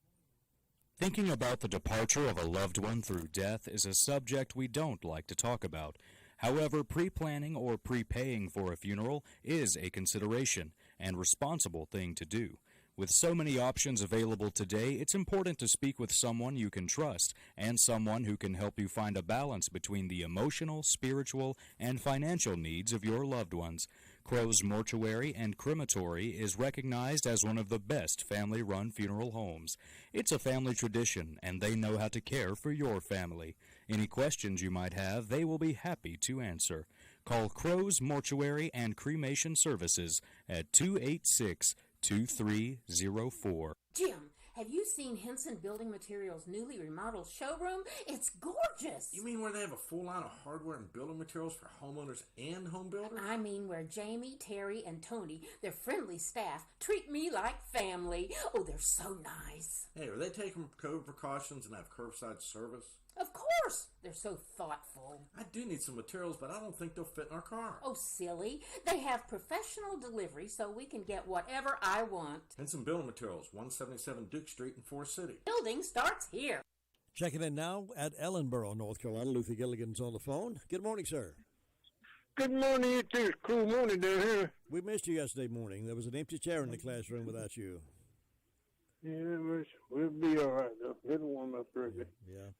Thinking about the departure of a loved one through death is a subject we don't like to talk about. However, pre-planning or prepaying for a funeral is a consideration and responsible thing to do. With so many options available today, it's important to speak with someone you can trust and someone who can help you find a balance between the emotional, spiritual, and financial needs of your loved ones. Crow's Mortuary and Crematory is recognized as one of the best family-run funeral homes. It's a family tradition, and they know how to care for your family. Any questions you might have, they will be happy to answer. Call Crow's Mortuary and Cremation Services at 286-2304. Jim, have you seen Henson Building Materials' newly remodeled showroom? It's gorgeous. You mean where they have a full line of hardware and building materials for homeowners and home builders? I mean where Jamie, Terry, and Tony, their friendly staff, treat me like family. Oh, they're so nice. Hey, are they taking COVID precautions and have curbside service? Of course. They're so thoughtful. I do need some materials, but I don't think they'll fit in our car. Oh, silly. They have professional delivery so we can get whatever I want. Henson Building Materials, 177 Duke Street in Forest City. Building starts here. Checking in now at Ellenboro, North Carolina. Luther Gilligan's on the phone. Good morning, sir. Good morning, you too. It's a cool morning down here. We missed you yesterday morning. There was an empty chair in the classroom without you. Yeah, we'll be all right, though. It'll warm up early. Yeah.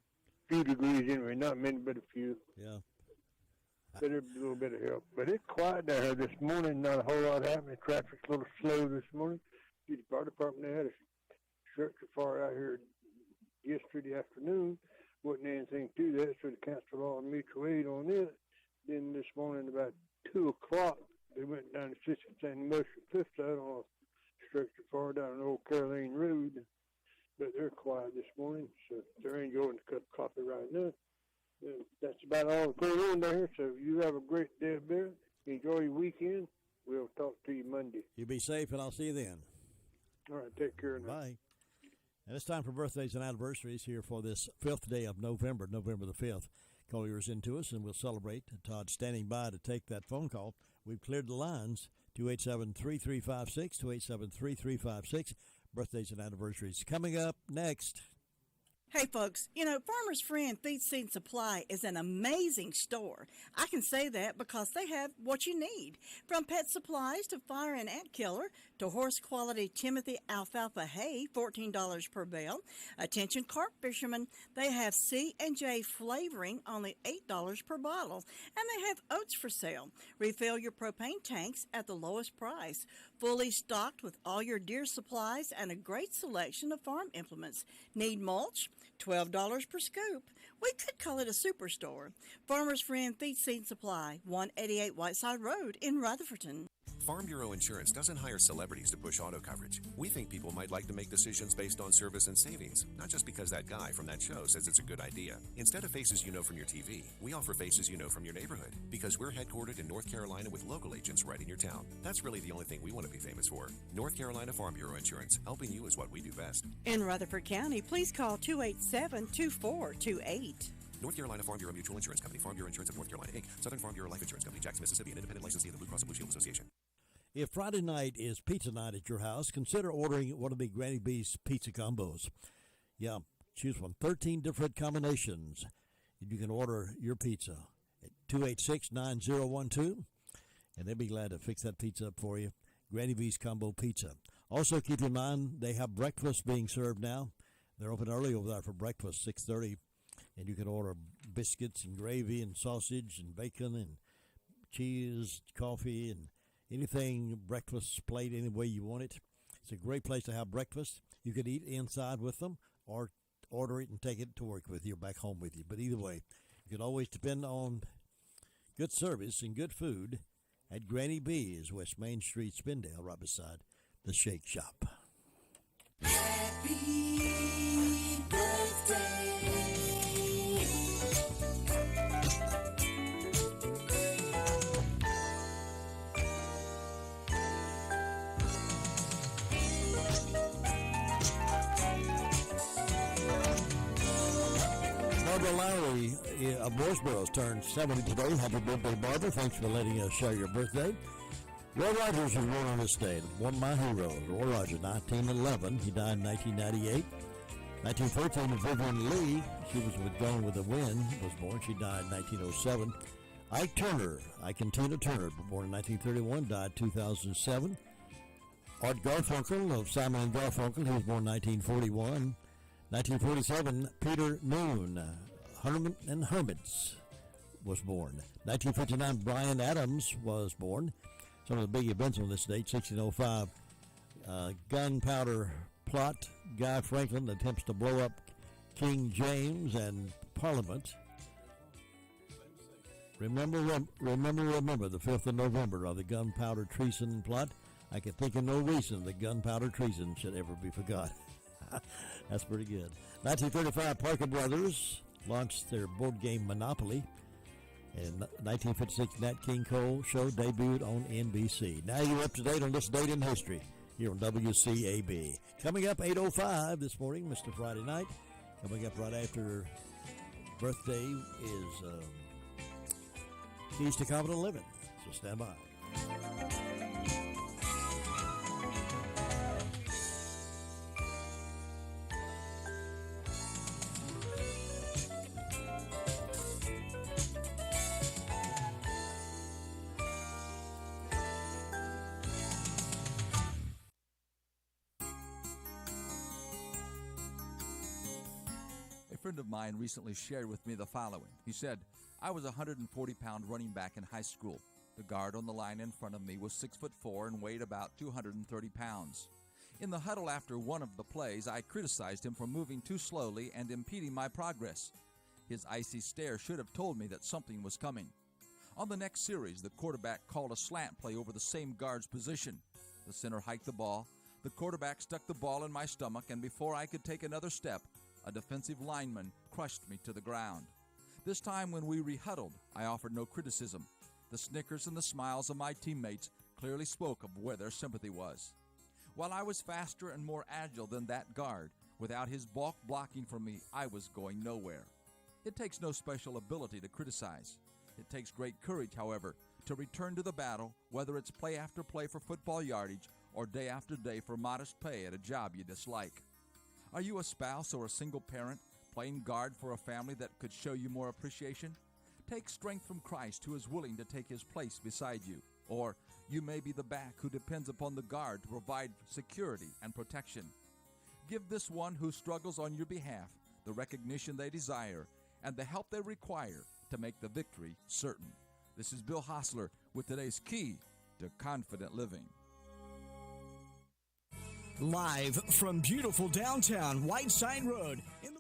Few degrees anyway, not many, but a few. Yeah. But it'll be a little bit of help. But it's quiet down here this morning. Not a whole lot happening. Traffic's a little slow this morning. The fire department they had a structure fire out here yesterday afternoon. Wasn't anything to that, so they canceled all mutual aid on it. Then this morning about 2 o'clock, they went down to 60th and Motion Fifth side on a structure fire down on Old Caroline Road. But they're quiet this morning, so they're enjoying the cup of coffee right now. That's about all that's going on down here, so you have a great day up there. Enjoy your weekend. We'll talk to you Monday. You be safe, and I'll see you then. All right, take care now. Bye. And it's time for birthdays and anniversaries here for this 5th day of November, November the 5th. Call yours into us, and we'll celebrate. Todd's standing by to take that phone call. We've cleared the lines, 287-3356, 287-3356. Birthdays and anniversaries coming up next. Hey folks, Farmer's Friend Feed Seed Supply is an amazing store. I can say that because they have what you need. From pet supplies to fire and ant killer to horse quality Timothy alfalfa hay, $14 per bale. Attention carp fishermen, they have C&J flavoring, only $8 per bottle. And they have oats for sale. Refill your propane tanks at the lowest price. Fully stocked with all your deer supplies and a great selection of farm implements. Need mulch? $12 per scoop. We could call it a superstore. Farmer's Friend Feed Seed Supply, 188 Whiteside Road in Rutherford. Farm Bureau Insurance doesn't hire celebrities to push auto coverage. We think people might like to make decisions based on service and savings, not just because that guy from that show says it's a good idea. Instead of faces you know from your TV, we offer faces you know from your neighborhood, because we're headquartered in North Carolina with local agents right in your town. That's really the only thing we want to be famous for. North Carolina Farm Bureau Insurance, helping you is what we do best. In Rutherford County, please call 287-2428. North Carolina Farm Bureau Mutual Insurance Company, Farm Bureau Insurance of North Carolina, Inc., Southern Farm Bureau Life Insurance Company, Jackson, Mississippi, an independent licensee of the Blue Cross and Blue Shield Association. If Friday night is pizza night at your house, consider ordering one of the Granny B's pizza combos. Yeah, choose from 13 different combinations. You can order your pizza at 286-9012, and they'll be glad to fix that pizza up for you. Granny V's Combo Pizza. Also, keep in mind, they have breakfast being served now. They're open early over there for breakfast, 6:30, and you can order biscuits and gravy and sausage and bacon and cheese, coffee, and anything breakfast plate any way you want it. It's a great place to have breakfast. You could eat inside with them or order it and take it to work with you or back home with you. But either way, you can always depend on good service and good food at Granny B's, West Main Street, Spindale, right beside the Shake Shop. Happy birthday. Barbara Lowry of Mooresboro's turned 70 today. Happy birthday, Barbara. Thanks for letting us share your birthday. Roy Rogers was born on this day. One of my heroes, Roy Rogers, 1911. He died in 1998. 1913, Vivian Lee, she was with Gone with the Wind, was born. She died in 1907. Ike Turner, Ike and Tina Turner, born in 1931, died 2007. Art Garfunkel of Simon and Garfunkel, he was born in 1941. 1947, Peter Noon, Herman and Hermits, was born. 1959, Brian Adams was born. Some of the big events on this date, 1605, gunpowder plot, Guy Franklin attempts to blow up King James and Parliament. Remember, the 5th of November of the gunpowder treason plot. I can think of no reason that gunpowder treason should ever be forgot. That's pretty good. 1935, Parker Brothers launched their board game Monopoly. In 1956, Nat King Cole show debuted on NBC. Now you're up to date on this date in history here on WCAB. Coming up 8:05 this morning, Mr. Friday Night. Coming up right after birthday is Keys to Confident Living. So stand by. A friend of mine recently shared with me the following. He said, I was a 140-pound running back in high school. The guard on the line in front of me was 6'4" and weighed about 230 pounds. In the huddle after one of the plays, I criticized him for moving too slowly and impeding my progress. His icy stare should have told me that something was coming. On the next series, the quarterback called a slant play over the same guard's position. The center hiked the ball. The quarterback stuck the ball in my stomach, and before I could take another step, a defensive lineman crushed me to the ground. This time when we rehuddled, I offered no criticism. The snickers and the smiles of my teammates clearly spoke of where their sympathy was. While I was faster and more agile than that guard, without his bulk blocking for me, I was going nowhere. It takes no special ability to criticize. It takes great courage, however, to return to the battle, whether it's play after play for football yardage or day after day for modest pay at a job you dislike. Are you a spouse or a single parent playing guard for a family that could show you more appreciation? Take strength from Christ, who is willing to take his place beside you. Or you may be the back who depends upon the guard to provide security and protection. Give this one who struggles on your behalf the recognition they desire and the help they require to make the victory certain. This is Bill Hostler with today's Key to Confident Living. Live from beautiful downtown Whiteside Road in the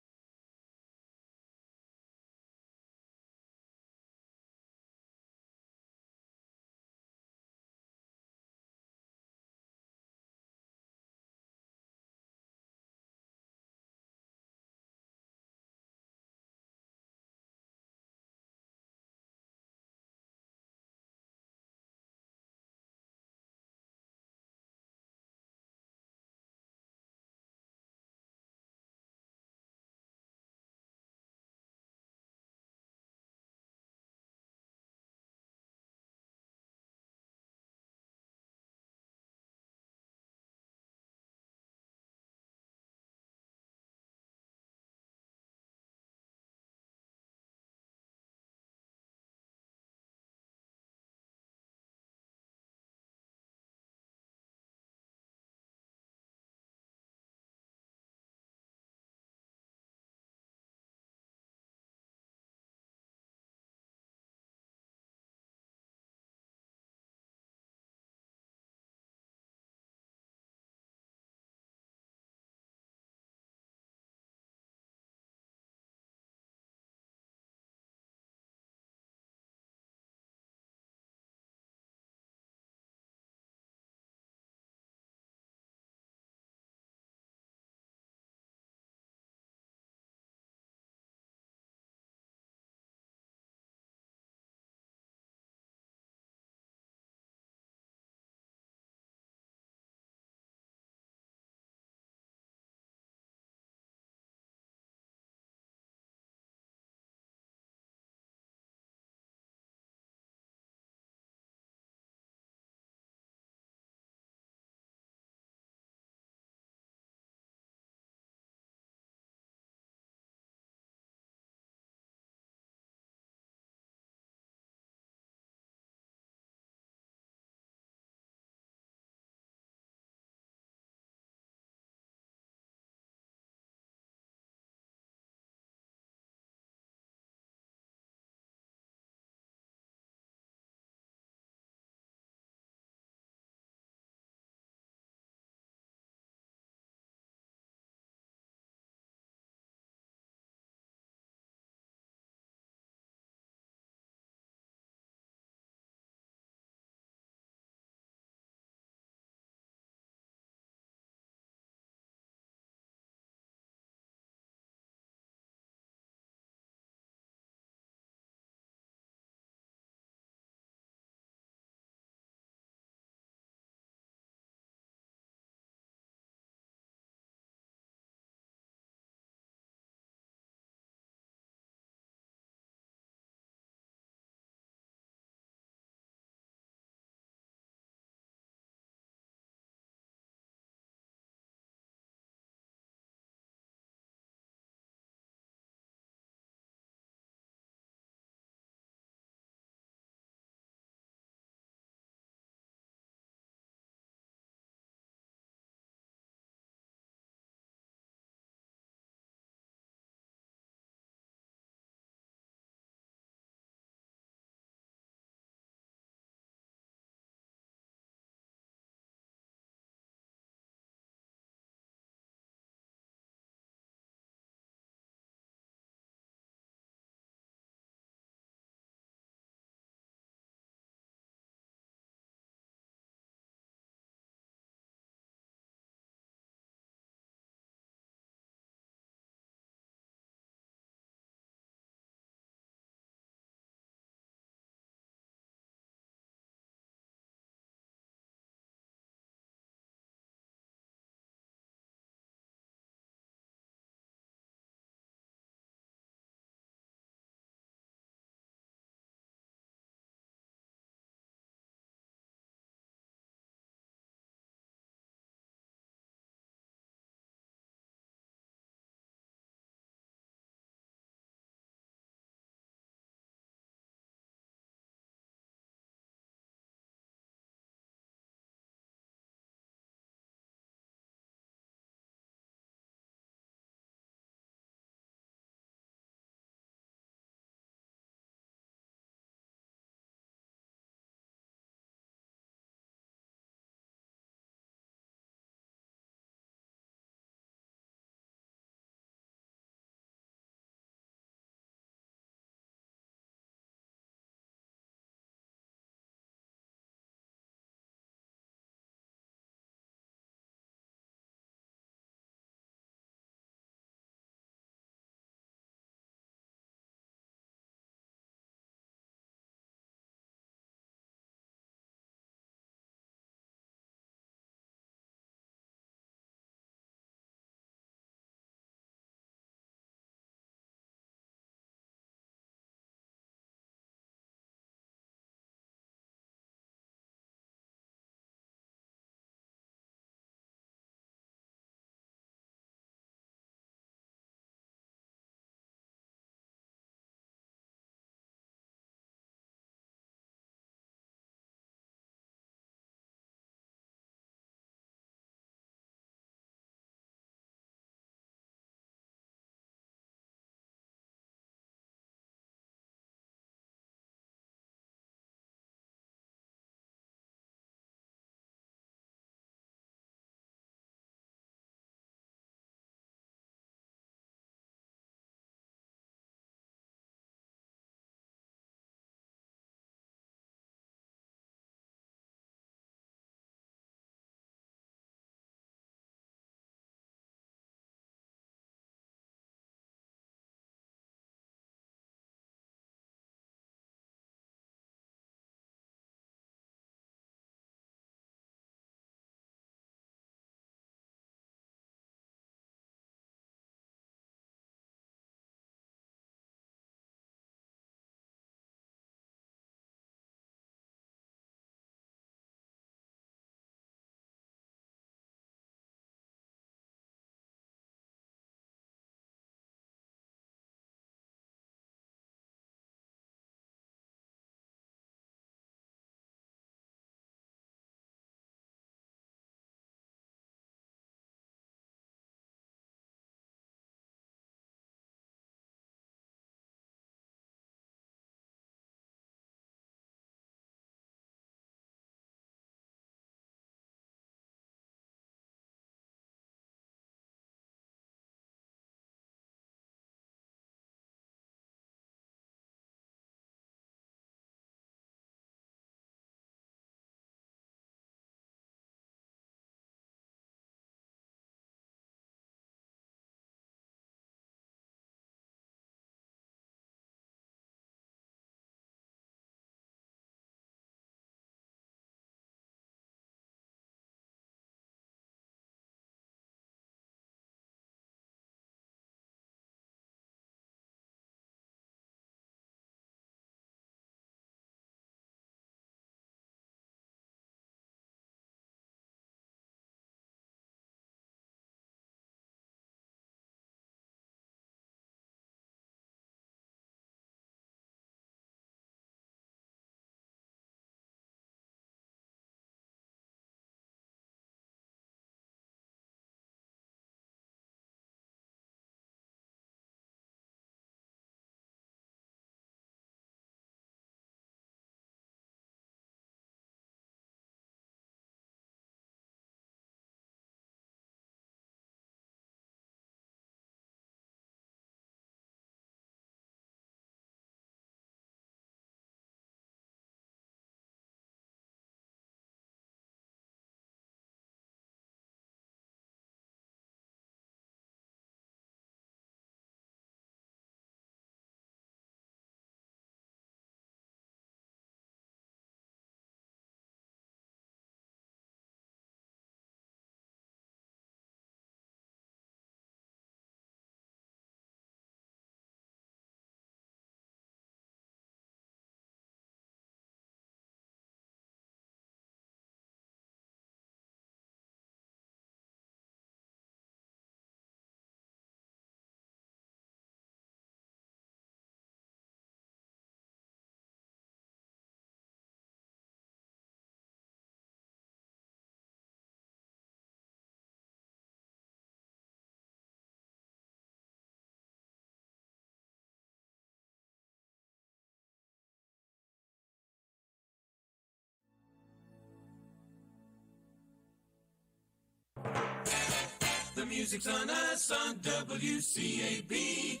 the music's on us on WCAB.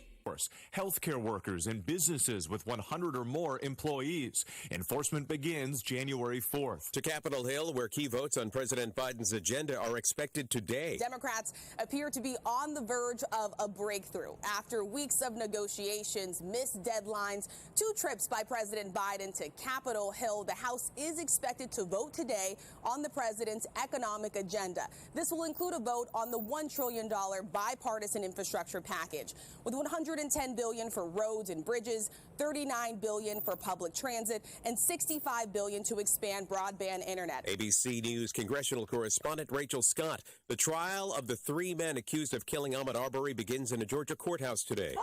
Healthcare workers and businesses with 100 or more employees. Enforcement begins January 4th. To Capitol Hill, where key votes on President Biden's agenda are expected today. Democrats appear to be on the verge of a breakthrough. After weeks of negotiations, missed deadlines, 2 trips by President Biden to Capitol Hill, the House is expected to vote today on the president's economic agenda. This will include a vote on the $1 trillion bipartisan infrastructure package, with $110 billion for roads and bridges, $39 billion for public transit, and $65 billion to expand broadband internet. ABC News congressional correspondent Rachel Scott. The trial of the 3 men accused of killing Ahmed Arbury begins in a Georgia courthouse today.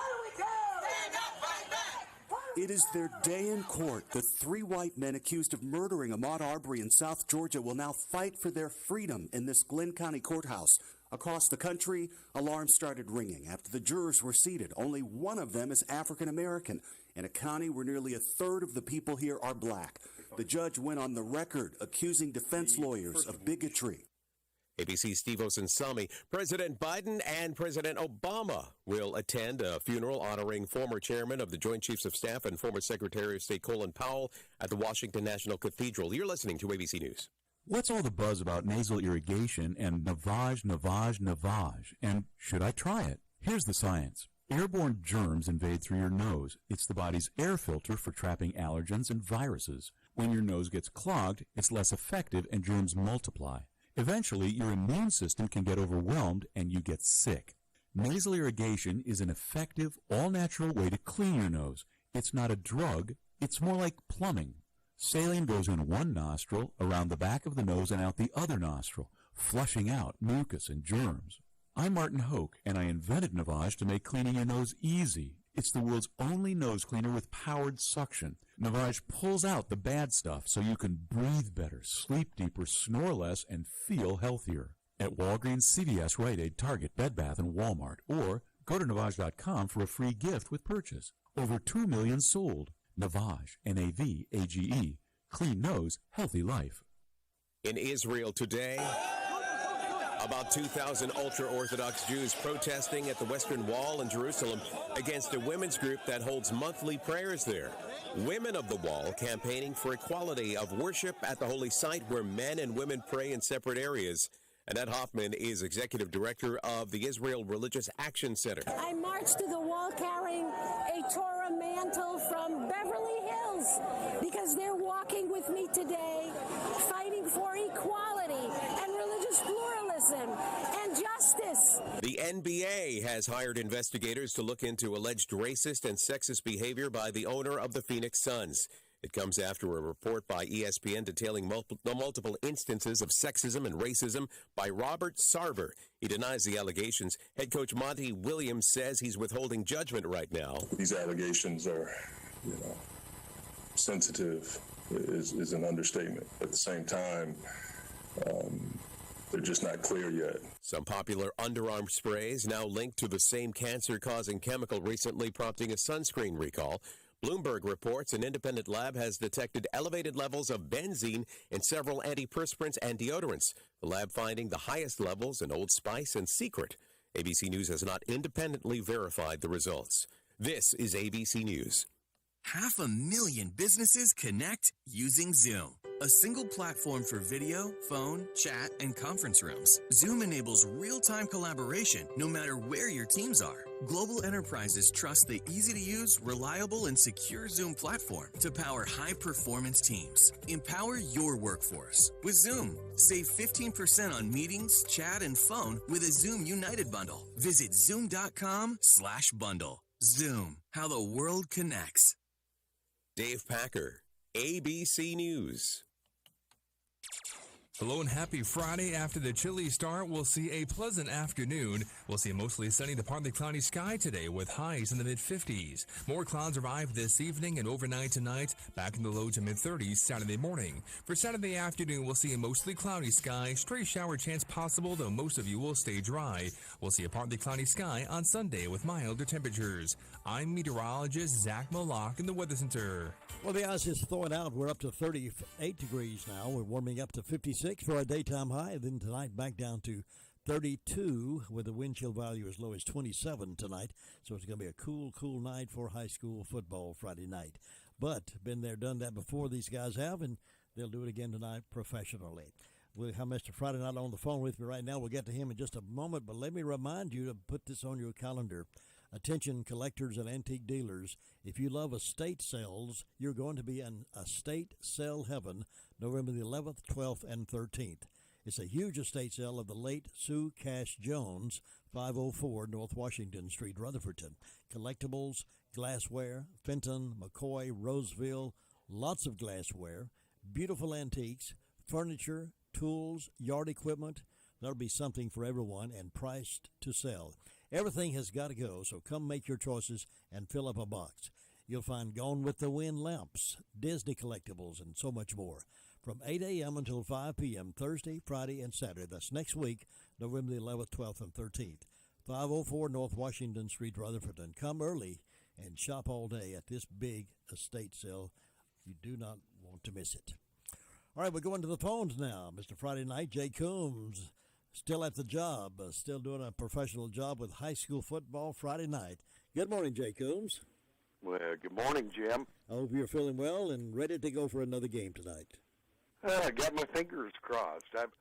It is their day in court. The 3 white men accused of murdering Ahmaud Arbery in South Georgia will now fight for their freedom in this Glenn County courthouse. Across the country, alarms started ringing after the jurors were seated. Only one of them is African American, in a county where nearly a third of the people here are black. The judge went on the record accusing defense lawyers of bigotry. ABC's Steve Osensami. President Biden and President Obama will attend a funeral honoring former chairman of the Joint Chiefs of Staff and former Secretary of State Colin Powell at the Washington National Cathedral. You're listening to ABC News. What's all the buzz about nasal irrigation and Navage? And should I try it? Here's the science. Airborne germs invade through your nose. It's the body's air filter for trapping allergens and viruses. When your nose gets clogged, it's less effective and germs multiply. Eventually, your immune system can get overwhelmed and you get sick. Nasal irrigation is an effective, all-natural way to clean your nose. It's not a drug. It's more like plumbing. Saline goes in one nostril, around the back of the nose, and out the other nostril, flushing out mucus and germs. I'm Martin Hoke, and I invented Navage to make cleaning your nose easy. It's the world's only nose cleaner with powered suction. Navage pulls out the bad stuff so you can breathe better, sleep deeper, snore less, and feel healthier. At Walgreens, CVS, Rite Aid, Target, Bed Bath, and Walmart. Or go to Navage.com for a free gift with purchase. Over 2 million sold. Navage, N-A-V-A-G-E. Clean nose, healthy life. In Israel today, about 2,000 ultra-Orthodox Jews protesting at the Western Wall in Jerusalem against a women's group that holds monthly prayers there. Women of the Wall campaigning for equality of worship at the holy site where men and women pray in separate areas. Annette Hoffman is executive director of the Israel Religious Action Center. I marched to the wall carrying a Torah mantle from Beverly Hills because they're walking with me today, fighting for equality and religious pluralism and justice. The NBA has hired investigators to look into alleged racist and sexist behavior by the owner of the Phoenix Suns. It comes after a report by ESPN detailing multiple instances of sexism and racism by Robert Sarver. He denies the allegations. Head coach Monty Williams says he's withholding judgment right now. These allegations are, sensitive is an understatement. At the same time, they're just not clear yet. Some popular underarm sprays now linked to the same cancer-causing chemical recently prompting a sunscreen recall. Bloomberg reports an independent lab has detected elevated levels of benzene in several antiperspirants and deodorants. The lab finding the highest levels in Old Spice and Secret. ABC News has not independently verified the results. This is ABC News. 500,000 businesses connect using Zoom, a single platform for video, phone, chat, and conference rooms. Zoom enables real-time collaboration no matter where your teams are. Global enterprises trust the easy-to-use, reliable, and secure Zoom platform to power high-performance teams. Empower your workforce with Zoom. Save 15% on meetings, chat, and phone with a Zoom United bundle. Visit zoom.com/bundle. Zoom, how the world connects. Dave Packer, ABC News. Hello and happy Friday. After the chilly start, we'll see a pleasant afternoon. We'll see a mostly sunny to partly cloudy sky today with highs in the mid-50s. More clouds arrive this evening and overnight tonight, back in the low to mid-30s Saturday morning. For Saturday afternoon, we'll see a mostly cloudy sky. Stray shower chance possible, though most of you will stay dry. We'll see a partly cloudy sky on Sunday with milder temperatures. I'm meteorologist Zach Malak in the Weather Center. Well, the ice is thawing out. We're up to 38 degrees now. We're warming up to 56 for our daytime high. Then tonight back down to 32 with a wind chill value as low as 27 tonight. So it's going to be a cool night for high school football Friday night. But been there, done that before, these guys have, and they'll do it again tonight professionally. We have Mr. Friday Night on the phone with me right now. We'll get to him in just a moment, but let me remind you to put this on your calendar. Attention collectors and antique dealers, if you love estate sales, you're going to be in estate sale heaven November the 11th, 12th, and 13th. It's a huge estate sale of the late Sue Cash Jones, 504 North Washington Street, Rutherford. Collectibles, glassware, Fenton, McCoy, Roseville, lots of glassware, beautiful antiques, furniture, tools, yard equipment. That'll be something for everyone and priced to sell. Everything has got to go, so come make your choices and fill up a box. You'll find Gone with the Wind lamps, Disney collectibles, and so much more. From 8 a.m. until 5 p.m. Thursday, Friday, and Saturday. That's next week, November the 11th, 12th, and 13th. 504 North Washington Street, Rutherford. And come early and shop all day at this big estate sale. You do not want to miss it. All right, we're going to the phones now. Mr. Friday Night, Jay Coombs, still at the job, still doing a professional job with high school football Friday night. Good morning, Jay Coombs. Well, good morning, Jim. I hope you're feeling well and ready to go for another game tonight. I got my fingers crossed. I've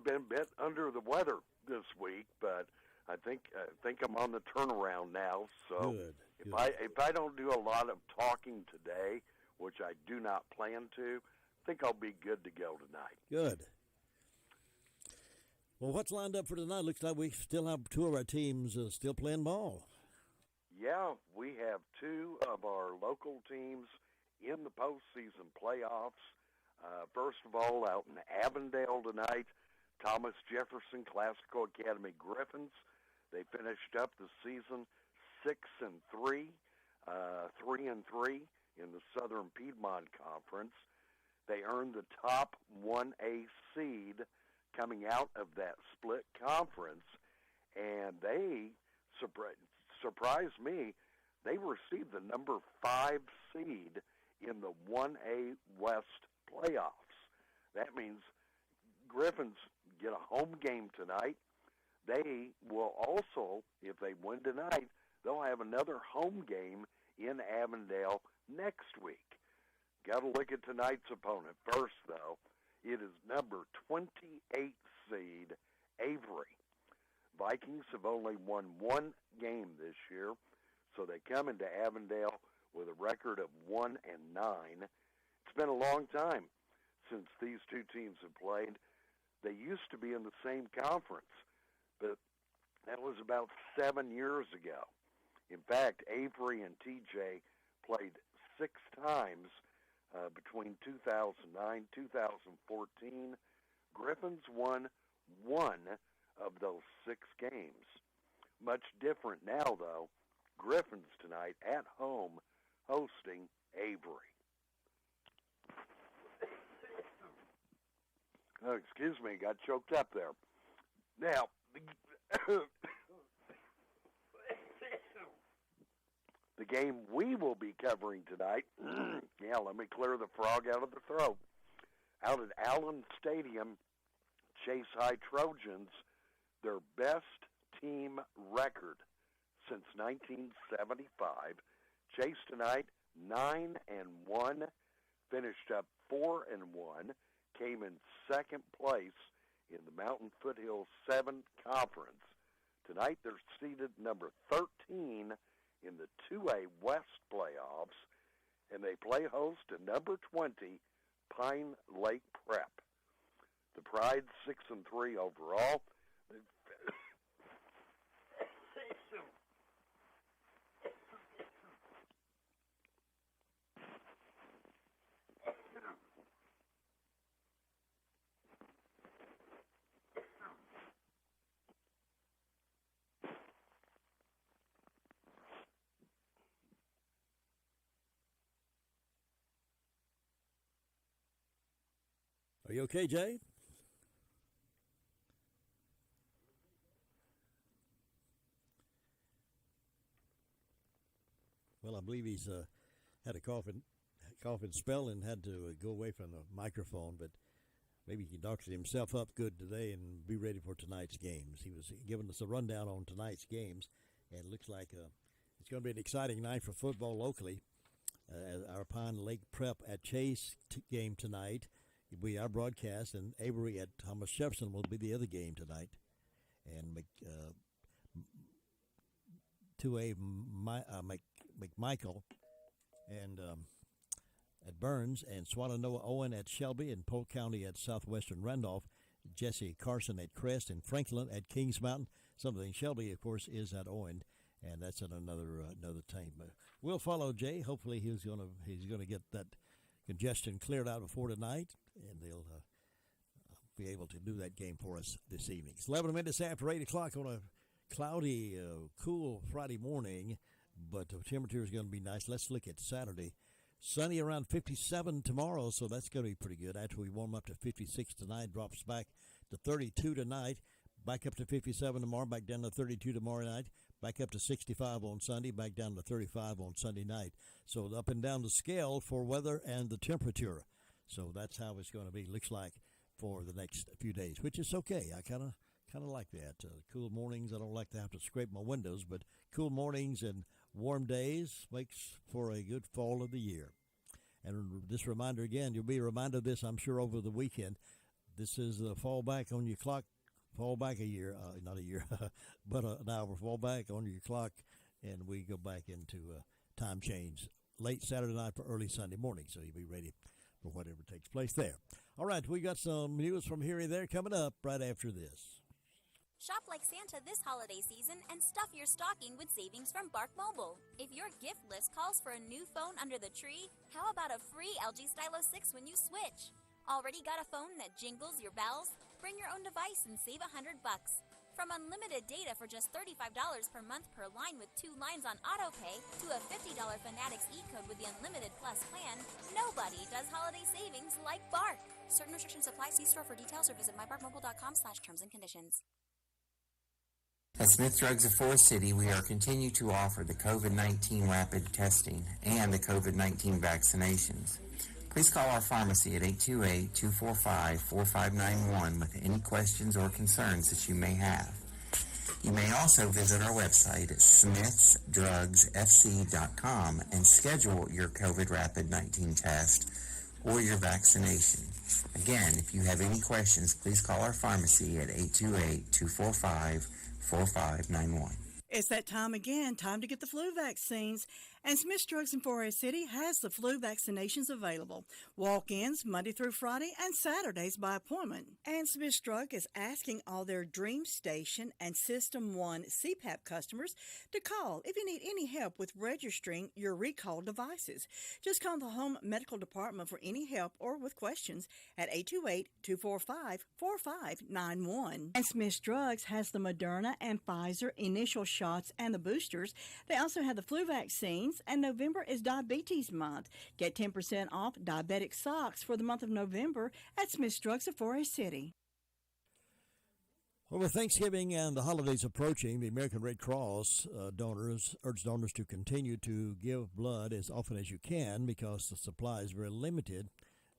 been a bit under the weather this week, but I think I'm on the turnaround now. So if I don't do a lot of talking today, which I do not plan to, I think I'll be good to go tonight. Good. Well, what's lined up for tonight? Looks like we still have two of our teams still playing ball. Yeah, we have two of our local teams in the postseason playoffs. First of all, out in Avondale tonight, Thomas Jefferson Classical Academy Griffins. They finished up the season 6-3, 3-3 in the Southern Piedmont Conference. They earned the top 1A seed coming out of that split conference, and they surprised me. They received the number 5 seed in the 1A West playoffs. That means Griffins get a home game tonight. They will also, if they win tonight, they'll have another home game in Avondale next week. Got to look at tonight's opponent first, though. It is number 28 seed Avery. Vikings have only won one game this year, so they come into Avondale with a record of 1-9. It's been a long time since these two teams have played. They used to be in the same conference, but that was about 7 years ago. In fact, Avery and TJ played 6 times between 2009 2014. Griffins won 1 of those 6 games. Much different now, though. Griffins tonight at home hosting Avery. Oh, excuse me, got choked up there. Now, the game we will be covering tonight, yeah, let me clear the frog out of the throat. Out at Allen Stadium, Chase High Trojans, their best team record since 1975. Chase tonight, 9-1, finished up 4-1, came in second place in the Mountain Foothills 7 Conference. Tonight they're seeded number 13 in the 2A West playoffs, and they play host to number 20 Pine Lake Prep. The Pride 6-3 overall. Are you okay, Jay? Well, I believe he's had a coughing spell and had to go away from the microphone, but maybe he doctored himself up good today and be ready for tonight's games. He was giving us a rundown on tonight's games, and it looks like it's going to be an exciting night for football locally. Our Pine Lake Prep at Chase game tonight will be our broadcast, and Arbury at Thomas Jefferson will be the other game tonight. And 2A McMichael and at Burns, and Swannanoa Owen at Shelby, and Polk County at Southwestern Randolph, Jesse Carson at Crest, and Franklin at Kings Mountain. Something Shelby, of course, is at Owen, and that's at another team. But we'll follow Jay. Hopefully, he's gonna get that congestion cleared out before tonight, and they'll be able to do that game for us this evening. It's 11 minutes after 8 o'clock on a cloudy, cool Friday morning, but the temperature is going to be nice. Let's look at Saturday. Sunny around 57 tomorrow, so that's going to be pretty good. After we warm up to 56 tonight, drops back to 32 tonight, back up to 57 tomorrow, back down to 32 tomorrow night, back up to 65 on Sunday, back down to 35 on Sunday night. So up and down the scale for weather and the temperature. So that's how it's going to be, looks like, for the next few days, which is okay. I kind of like that. Cool mornings. I don't like to have to scrape my windows, but cool mornings and warm days makes for a good fall of the year. And this reminder again, you'll be reminded of this, I'm sure, over the weekend. This is the fall back on your clock, fall back a year, not a year, but an hour, fall back on your clock, and we go back into time change late Saturday night for early Sunday morning, so you'll be ready for whatever takes place there. All right, we got some news from here and there coming up right after this. Shop like Santa this holiday season and stuff your stocking with savings from Bark Mobile. If your gift list calls for a new phone under the tree, how about a free LG Stylo 6 when you switch? Already got a phone that jingles your bells? Bring your own device and save $100. From unlimited data for just $35 per month per line with 2 lines on autopay to a $50 Fanatics e-code with the Unlimited Plus plan, nobody does holiday savings like Bark. Certain restrictions apply. See store for details or visit mybarkmobile.com/terms and conditions. At Smith Drugs of Forest City, we are continue to offer the COVID-19 rapid testing and the COVID-19 vaccinations. Please call our pharmacy at 828-245-4591 with any questions or concerns that you may have. You may also visit our website at smithsdrugsfc.com and schedule your COVID rapid 19 test or your vaccination. Again, if you have any questions, please call our pharmacy at 828-245-4591. It's that time again, time to get the flu vaccines. And Smith's Drugs in Forest City has the flu vaccinations available. Walk-ins Monday through Friday and Saturdays by appointment. And Smith's Drug is asking all their Dream Station and System 1 CPAP customers to call if you need any help with registering your recalled devices. Just call the Home Medical Department for any help or with questions at 828-245-4591. And Smith's Drugs has the Moderna and Pfizer initial shots and the boosters. They also have the flu vaccines, and November is Diabetes Month. Get 10% off diabetic socks for the month of November at Smith's Drugs of Forest City. Well, with Thanksgiving and the holidays approaching, the American Red Cross urge donors to continue to give blood as often as you can because the supply is very limited.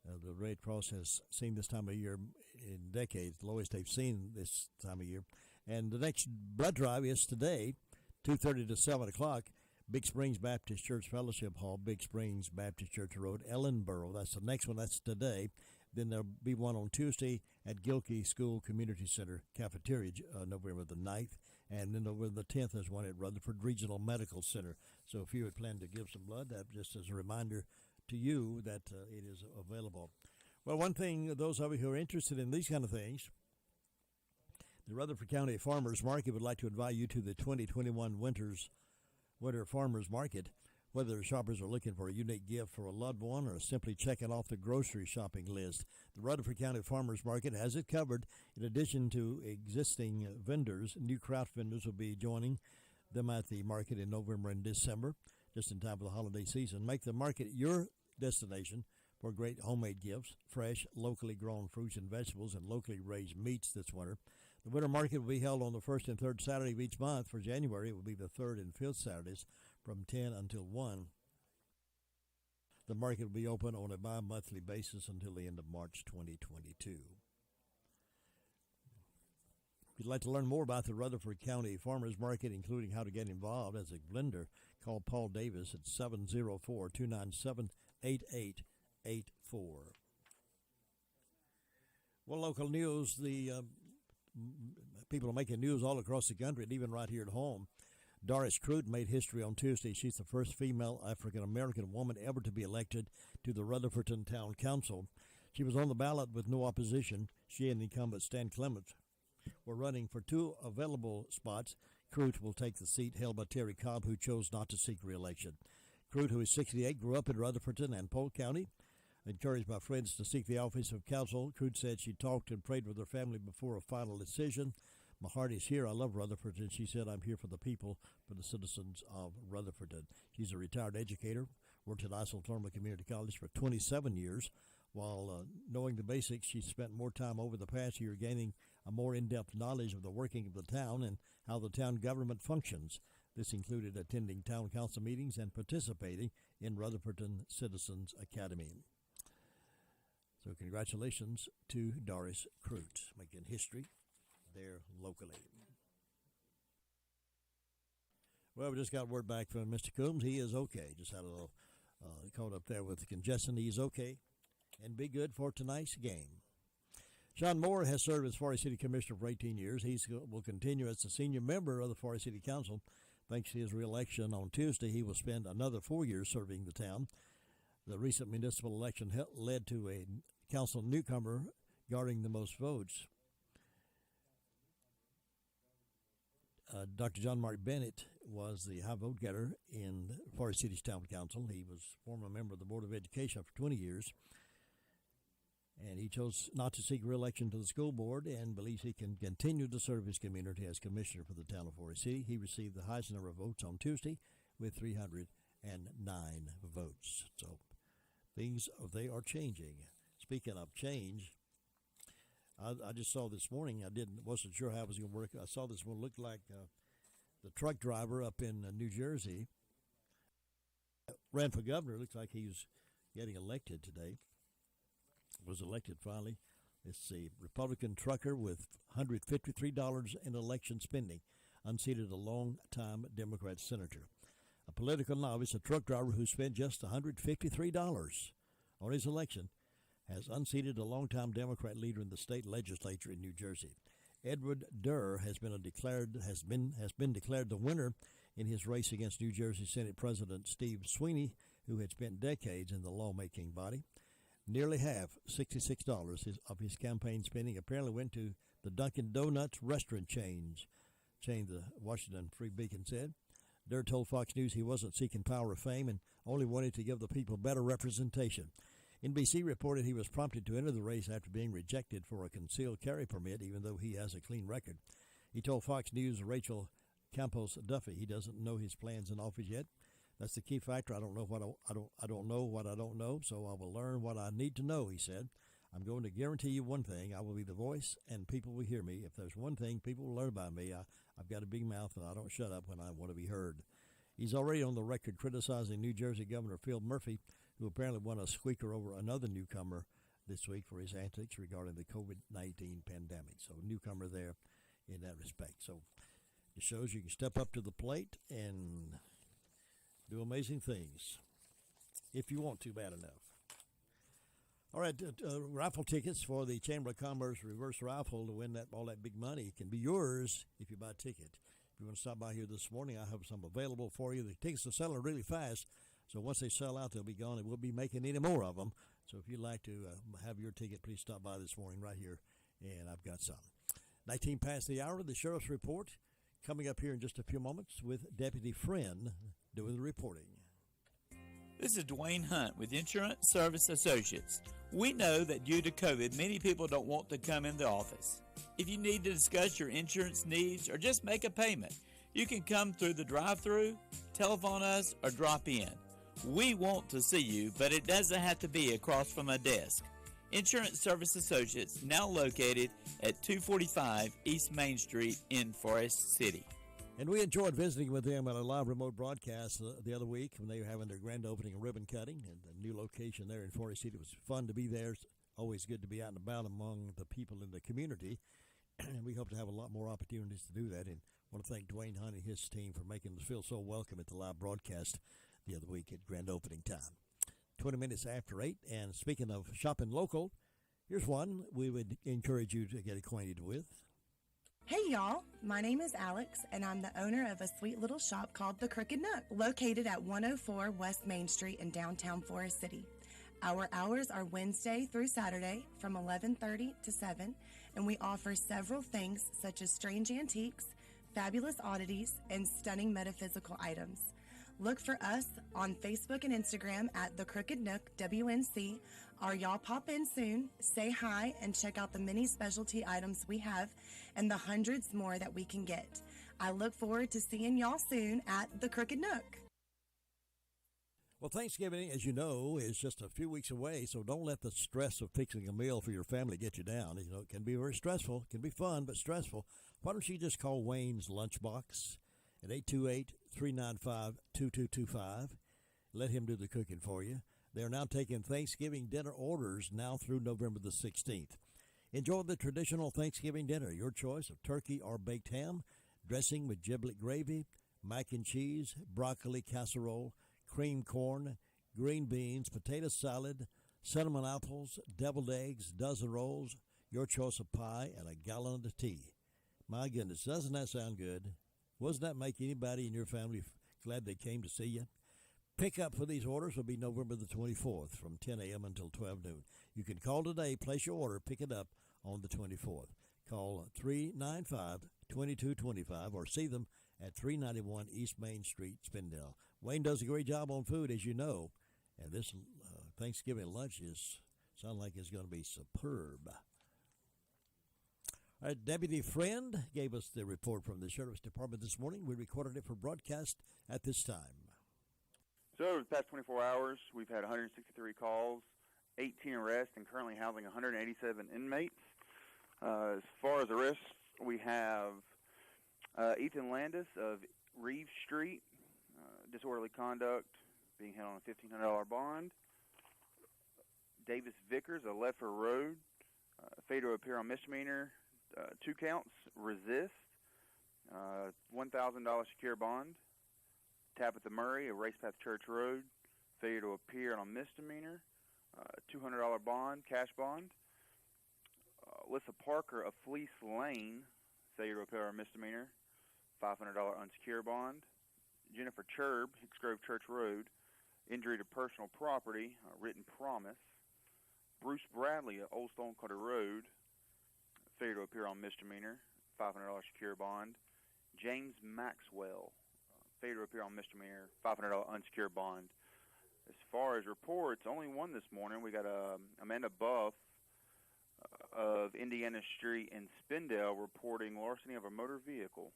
The Red Cross has seen this time of year in decades, the lowest they've seen this time of year. And the next blood drive is today, 2:30 to 7 o'clock. Big Springs Baptist Church Fellowship Hall, Big Springs Baptist Church Road, Ellenboro. That's the next one. That's today. Then there'll be one on Tuesday at Gilkey School Community Center Cafeteria, November the 9th. And then November the 10th is one at Rutherford Regional Medical Center. So if you had planned to give some blood, that just as a reminder to you that it is available. Well, one thing, those of you who are interested in these kind of things, the Rutherford County Farmers Market would like to invite you to the 2021 Winter Farmers Market. Whether shoppers are looking for a unique gift for a loved one or simply checking off the grocery shopping list, the Rutherford County Farmers Market has it covered. In addition to existing vendors, new craft vendors will be joining them at the market in November and December, just in time for the holiday season. Make the market your destination for great homemade gifts, fresh, locally grown fruits and vegetables, and locally raised meats this winter. The winter market will be held on the first and third Saturday of each month. For January, it will be the third and fifth Saturdays from 10 until 1. The market will be open on a bi-monthly basis until the end of March 2022. If you'd like to learn more about the Rutherford County Farmers Market, including how to get involved as a blender, call Paul Davis at 704-297-8884. Well, local news, the people are making news all across the country and even right here at home. Doris Crute made history on Tuesday. She's the first female African-American woman ever to be elected to the Rutherford Town Council. She was on the ballot with no opposition. She and incumbent Stan Clements were running for 2 available spots. Crute will take the seat held by Terry Cobb, who chose not to seek re-election. Crute, who is 68, grew up in Rutherford and Polk County. Encouraged by friends to seek the office of council, Crute said she talked and prayed with her family before a final decision. My heart is here. I love Rutherford, and she said, I'm here for the people, for the citizens of Rutherford. She's a retired educator, worked at Isola Community College for 27 years. While knowing the basics, she spent more time over the past year gaining a more in-depth knowledge of the working of the town and how the town government functions. This included attending town council meetings and participating in Rutherford Citizens Academy. So congratulations to Doris Crute, making history there locally. Well, we just got word back from Mr. Coombs. He is okay. Just had a little caught up there with the congestion. He's okay and be good for tonight's game. Sean Moore has served as Forest City Commissioner for 18 years. He will continue as the senior member of the Forest City Council. Thanks to his re-election on Tuesday, he will spend another 4 years serving the town. The recent municipal election led to a council newcomer guarding the most votes. Dr. John Mark Bennett was the high vote getter in Forest City's town council. He was former member of the Board of Education for 20 years. And he chose not to seek re-election to the school board and believes he can continue to serve his community as commissioner for the town of Forest City. He received the highest number of votes on Tuesday with 309 votes. So things, they are changing. Speaking of change, I just saw this morning, wasn't sure how it was going to work. I saw this one looked like the truck driver up in New Jersey ran for governor. Looks like he's getting elected today. Was elected finally. It's a Republican trucker with $153 in election spending, unseated a long-time Democrat senator. A political novice, a truck driver who spent just $153 on his election, has unseated a longtime Democrat leader in the state legislature in New Jersey. Edward Durr has been declared the winner in his race against New Jersey Senate President Steve Sweeney, who had spent decades in the lawmaking body. Nearly half, $66 of his campaign spending apparently went to the Dunkin' Donuts restaurant chain, the Washington Free Beacon said. Durr told Fox News he wasn't seeking power or fame and only wanted to give the people better representation. NBC reported he was prompted to enter the race after being rejected for a concealed carry permit, even though he has a clean record. He told Fox News' Rachel Campos Duffy he doesn't know his plans in office yet. That's the key factor. I don't know what I don't know what I don't know, so I will learn what I need to know, he said. I'm going to guarantee you one thing. I will be the voice, and people will hear me. If there's one thing people will learn about me, I've got a big mouth, and I don't shut up when I want to be heard. He's already on the record criticizing New Jersey Governor Phil Murphy, who apparently won a squeaker over another newcomer this week for his antics regarding the COVID-19 pandemic. So newcomer there in that respect. So it shows you can step up to the plate and do amazing things if you want to bad enough. All right, raffle tickets for the Chamber of Commerce reverse raffle to win all that big money can be yours if you buy a ticket. If you want to stop by here this morning, I have some available for you. The tickets are selling really fast, so once they sell out, they'll be gone, and we'll be making any more of them. So if you'd like to have your ticket, please stop by this morning right here, and I've got some. 19 past the hour, the Sheriff's Report coming up here in just a few moments with Deputy Friend doing the reporting. This is Dwayne Hunt with Insurance Service Associates. We know that due to COVID, many people don't want to come in the office. If you need to discuss your insurance needs or just make a payment, you can come through the drive-thru, telephone us, or drop in. We want to see you, but it doesn't have to be across from a desk. Insurance Service Associates, now located at 245 East Main Street in Forest City. And we enjoyed visiting with them at a live remote broadcast the other week when they were having their grand opening and ribbon cutting and the new location there in Forest City. It was fun to be there. It's always good to be out and about among the people in the community. And we hope to have a lot more opportunities to do that. And I want to thank Dwayne Hunt and his team for making us feel so welcome at the live broadcast the other week at grand opening time. 20 minutes after 8. And speaking of shopping local, here's one we would encourage you to get acquainted with. Hey y'all, my name is Alex and I'm the owner of a sweet little shop called The Crooked Nook, located at 104 West Main Street in downtown Forest City. Our hours are Wednesday through Saturday from 11:30 to 7, and we offer several things such as strange antiques, fabulous oddities, and stunning metaphysical items. Look for us on Facebook and Instagram at The Crooked Nook WNC, or y'all pop in soon, say hi, and check out the many specialty items we have and the hundreds more that we can get. I look forward to seeing y'all soon at The Crooked Nook. Well, Thanksgiving, as you know, is just a few weeks away, so don't let the stress of fixing a meal for your family get you down. You know, it can be very stressful. It can be fun, but stressful. Why don't you just call Wayne's Lunchbox at 828-395-2225. Let him do the cooking for you. They're now taking Thanksgiving dinner orders now through November the 16th. Enjoy the traditional Thanksgiving dinner, your choice of turkey or baked ham, dressing with giblet gravy, mac and cheese, broccoli casserole, cream corn, green beans, potato salad, cinnamon apples, deviled eggs, dozen rolls, your choice of pie, and a gallon of tea. My goodness, doesn't that sound good? Doesn't that make anybody in your family glad they came to see you? Pickup for these orders will be November the 24th from 10 a.m. until 12 noon. You can call today, place your order, pick it up on the 24th. Call 395-2225 or see them at 391 East Main Street, Spindale. Wayne does a great job on food, as you know, and this Thanksgiving lunch sounds like it's going to be superb. Our Deputy Friend gave us the report from the Sheriff's Department this morning. We recorded it for broadcast at this time. So over the past 24 hours, we've had 163 calls, 18 arrests, and currently housing 187 inmates. As far as arrests, we have Ethan Landis of Reeves Street, disorderly conduct, being held on a $1,500 bond. Davis Vickers of Leffer Road, failure to appear on misdemeanor, 2 counts, resist, $1,000 secure bond. Tabitha Murray of Racepath Church Road, failure to appear on misdemeanor, $200 bond, cash bond. Alyssa Parker of Fleece Lane, failure to appear on misdemeanor, $500 unsecured bond. Jennifer Cherb, Hicks Grove Church Road, injury to personal property, written promise. Bruce Bradley of Old Stonecutter Road, failure to appear on misdemeanor, $500 secure bond. James Maxwell, failure to appear on misdemeanor, $500 unsecured bond. As far as reports, only one this morning. We got Amanda Buff of Indiana Street in Spindale reporting larceny of a motor vehicle.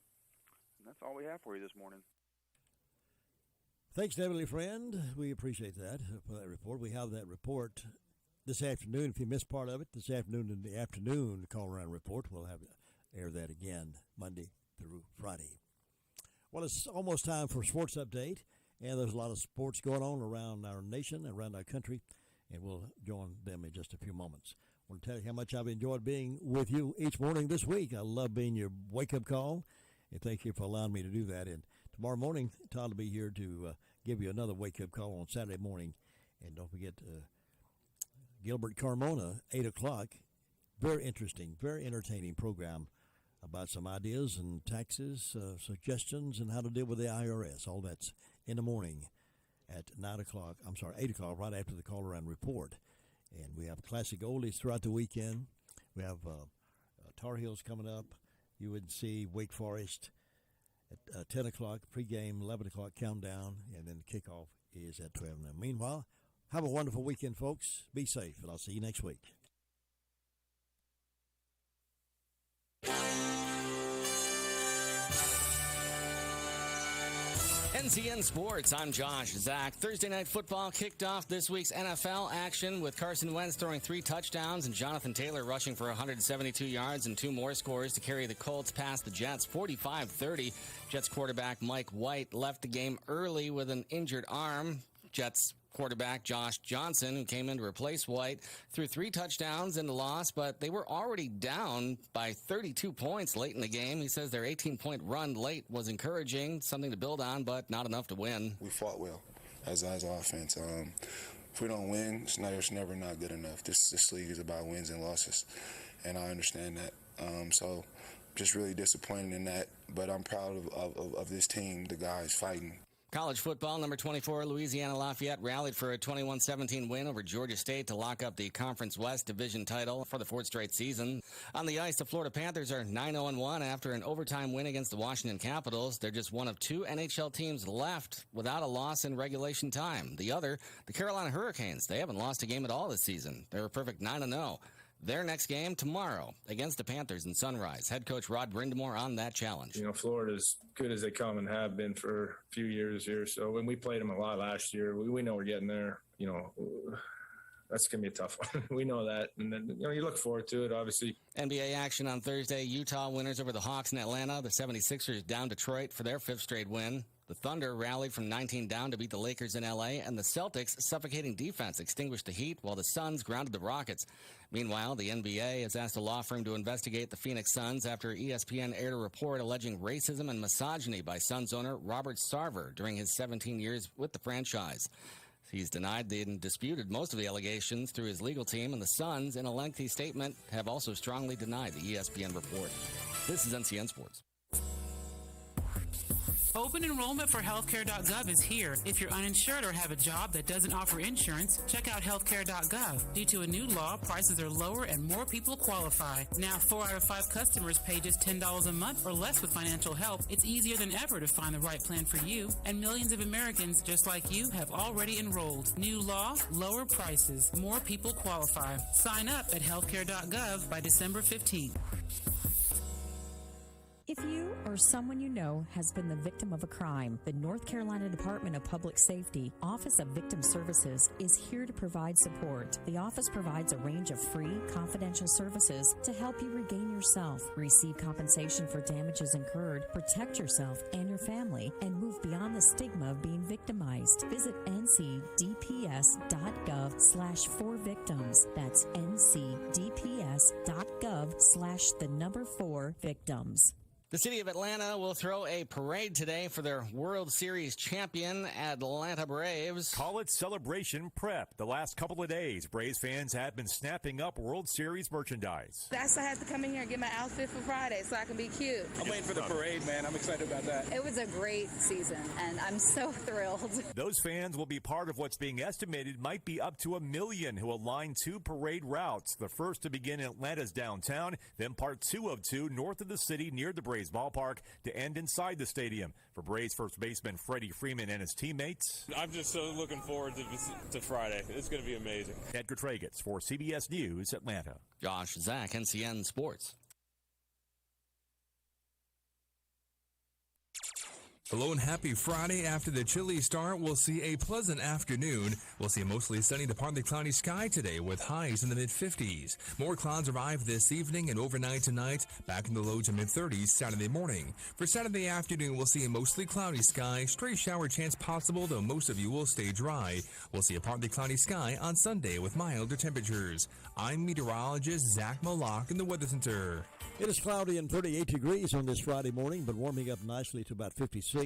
And that's all we have for you this morning. Thanks, Deputy Friend. We appreciate that for that report. We have that report this afternoon. If you missed part of it, this afternoon in the afternoon call-around report, we'll have air that again Monday through Friday. Well, it's almost time for a sports update, and there's a lot of sports going on around our nation, around our country, and we'll join them in just a few moments. I want to tell you how much I've enjoyed being with you each morning this week. I love being your wake-up call, and thank you for allowing me to do that. And tomorrow morning, Todd will be here to give you another wake-up call on Saturday morning. And don't forget Gilbert Carmona, 8 o'clock. Very interesting, very entertaining program about some ideas and taxes, suggestions, and how to deal with the IRS. All that's in the morning at 8 o'clock, right after the call-around report. And we have classic oldies throughout the weekend. We have Tar Heels coming up, UNC, Wake Forest at 10 o'clock, pregame, 11 o'clock countdown, and then the kickoff is at 12 noon. Meanwhile, have a wonderful weekend, folks. Be safe, and I'll see you next week. NCN Sports, I'm Josh Zach. Thursday night football kicked off this week's NFL action with Carson Wentz throwing 3 touchdowns and Jonathan Taylor rushing for 172 yards and 2 more scores to carry the Colts past the Jets 45-30. Jets quarterback Mike White left the game early with an injured arm. Jets quarterback Josh Johnson, who came in to replace White, threw 3 touchdowns in the loss, but they were already down by 32 points late in the game. He says their 18-point run late was encouraging, something to build on, but not enough to win. We fought well as offense. If we don't win, it's never not good enough. This league is about wins and losses, and I understand that. So just really disappointed in that, but I'm proud of this team, the guys fighting. College football, number 24, Louisiana Lafayette rallied for a 21-17 win over Georgia State to lock up the Conference West division title for the 4th straight season. On the ice, the Florida Panthers are 9-0-1 after an overtime win against the Washington Capitals. They're just one of 2 NHL teams left without a loss in regulation time. The other, the Carolina Hurricanes. They haven't lost a game at all this season. They're a perfect 9-0. Their next game tomorrow against the Panthers in Sunrise. Head coach Rod Brindamore on that challenge. You know, Florida's good as they come and have been for a few years here. So when we played them a lot last year, we know we're getting there. You know, that's going to be a tough one. We know that. And then, you know, you look forward to it, obviously. NBA action on Thursday. Utah winners over the Hawks in Atlanta. The 76ers down Detroit for their 5th straight win. The Thunder rallied from 19 down to beat the Lakers in L.A., and the Celtics' suffocating defense extinguished the Heat while the Suns grounded the Rockets. Meanwhile, the NBA has asked a law firm to investigate the Phoenix Suns after ESPN aired a report alleging racism and misogyny by Suns owner Robert Sarver during his 17 years with the franchise. He's denied and disputed most of the allegations through his legal team, and the Suns, in a lengthy statement, have also strongly denied the ESPN report. This is NCN Sports. Open enrollment for healthcare.gov is here. If you're uninsured or have a job that doesn't offer insurance, check out healthcare.gov. Due to a new law, prices are lower and more people qualify. Now 4 out of 5 customers pay just $10 a month or less with financial help. It's easier than ever to find the right plan for you, and millions of Americans just like you have already enrolled. New law, lower prices, more people qualify. Sign up at healthcare.gov by December 15th. If you or someone you know has been the victim of a crime, the North Carolina Department of Public Safety Office of Victim Services is here to provide support. The office provides a range of free, confidential services to help you regain yourself, receive compensation for damages incurred, protect yourself and your family, and move beyond the stigma of being victimized. Visit ncdps.gov/4victims. That's ncdps.gov/4victims. The city of Atlanta will throw a parade today for their World Series champion, Atlanta Braves. Call it Celebration Prep. The last couple of days, Braves fans have been snapping up World Series merchandise. That's why I have to come in here and get my outfit for Friday so I can be cute. I'm waiting for the parade, man. I'm excited about that. It was a great season, and I'm so thrilled. Those fans will be part of what's being estimated might be up to 1 million who will line 2 parade routes. The first to begin in Atlanta's downtown, then part 2 of 2 north of the city near the Braves ballpark to end inside the stadium. For Braves first baseman Freddie Freeman and his teammates, I'm just so looking forward to Friday. It's going to be amazing. Edgar Tragetz for CBS News, Atlanta. Josh Zach, NCN Sports. Hello and happy Friday. After the chilly start, we'll see a pleasant afternoon. We'll see a mostly sunny to partly cloudy sky today with highs in the mid-50s. More clouds arrive this evening and overnight tonight, back in the low to mid-30s Saturday morning. For Saturday afternoon, we'll see a mostly cloudy sky. Stray shower chance possible, though most of you will stay dry. We'll see a partly cloudy sky on Sunday with milder temperatures. I'm meteorologist Zach Malak in the Weather Center. It is cloudy and 38 degrees on this Friday morning, but warming up nicely to about 56,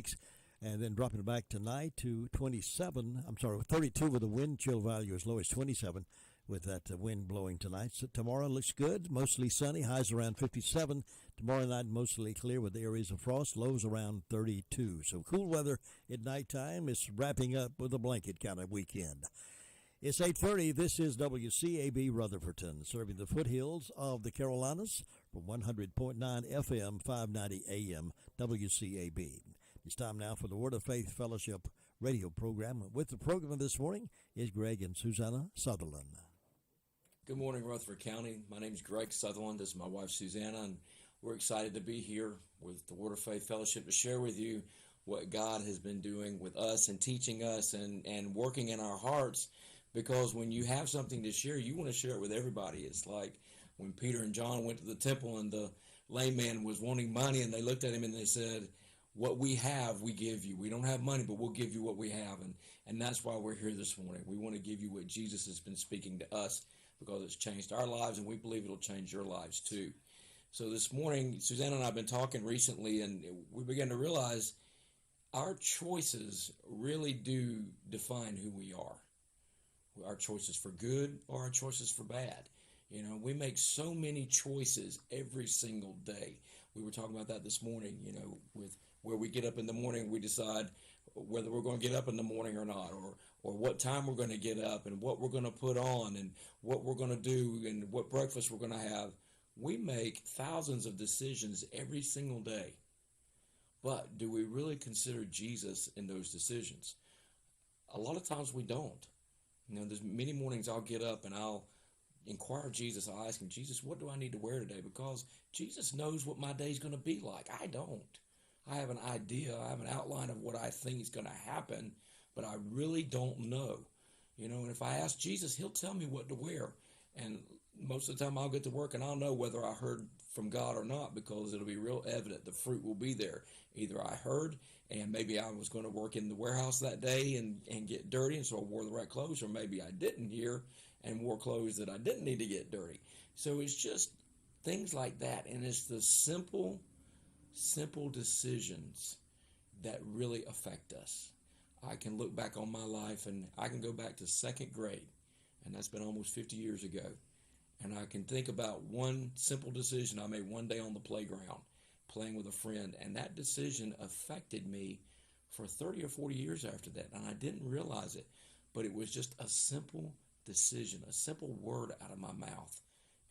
and then dropping back tonight to 32 with a wind chill value as low as 27 with that wind blowing tonight. So tomorrow looks good, mostly sunny, highs around 57. Tomorrow night mostly clear with areas of frost, lows around 32. So cool weather at nighttime is wrapping up with a blanket kind of weekend. It's 8:30. This is WCAB Rutherford, serving the foothills of the Carolinas from 100.9 FM, 590 AM, WCAB. It's time now for the Word of Faith Fellowship radio program. With the program this morning is Greg and Susanna Sutherland. Good morning, Rutherford County. My name is Greg Sutherland. This is my wife, Susanna, and we're excited to be here with the Word of Faith Fellowship to share with you what God has been doing with us and teaching us and working in our hearts, because when you have something to share, you want to share it with everybody. It's like when Peter and John went to the temple and the lame man was wanting money, and they looked at him and they said, what we have, we give you. We don't have money, but we'll give you what we have. And that's why we're here this morning. We want to give you what Jesus has been speaking to us, because it's changed our lives, and we believe it'll change your lives too. So this morning, Susanna and I have been talking recently, and we began to realize our choices really do define who we are. Our choices for good or our choices for bad. You know, we make so many choices every single day. We were talking about that this morning, you know, with where we get up in the morning, we decide whether we're going to get up in the morning or not, or what time we're going to get up, and what we're going to put on, and what we're going to do, and what breakfast we're going to have. We make thousands of decisions every single day. But do we really consider Jesus in those decisions? A lot of times we don't. You know, there's many mornings I'll get up and I'll inquire of Jesus. I'll ask him, Jesus, what do I need to wear today? Because Jesus knows what my day's going to be like. I don't. I have an idea. I have an outline of what I think is going to happen, but I really don't know. You know, and if I ask Jesus, he'll tell me what to wear. And most of the time I'll get to work and I'll know whether I heard from God or not, because it'll be real evident. The fruit will be there. Either I heard, and maybe I was going to work in the warehouse that day and get dirty, and so I wore the right clothes, or maybe I didn't hear and wore clothes that I didn't need to get dirty. So it's just things like that, and it's the simple decisions that really affect us. I can look back on my life, and I can go back to second grade, and that's been almost 50 years ago, and I can think about one simple decision I made one day on the playground playing with a friend, and that decision affected me for 30 or 40 years after that, and I didn't realize it, but it was just a simple decision, a simple word out of my mouth,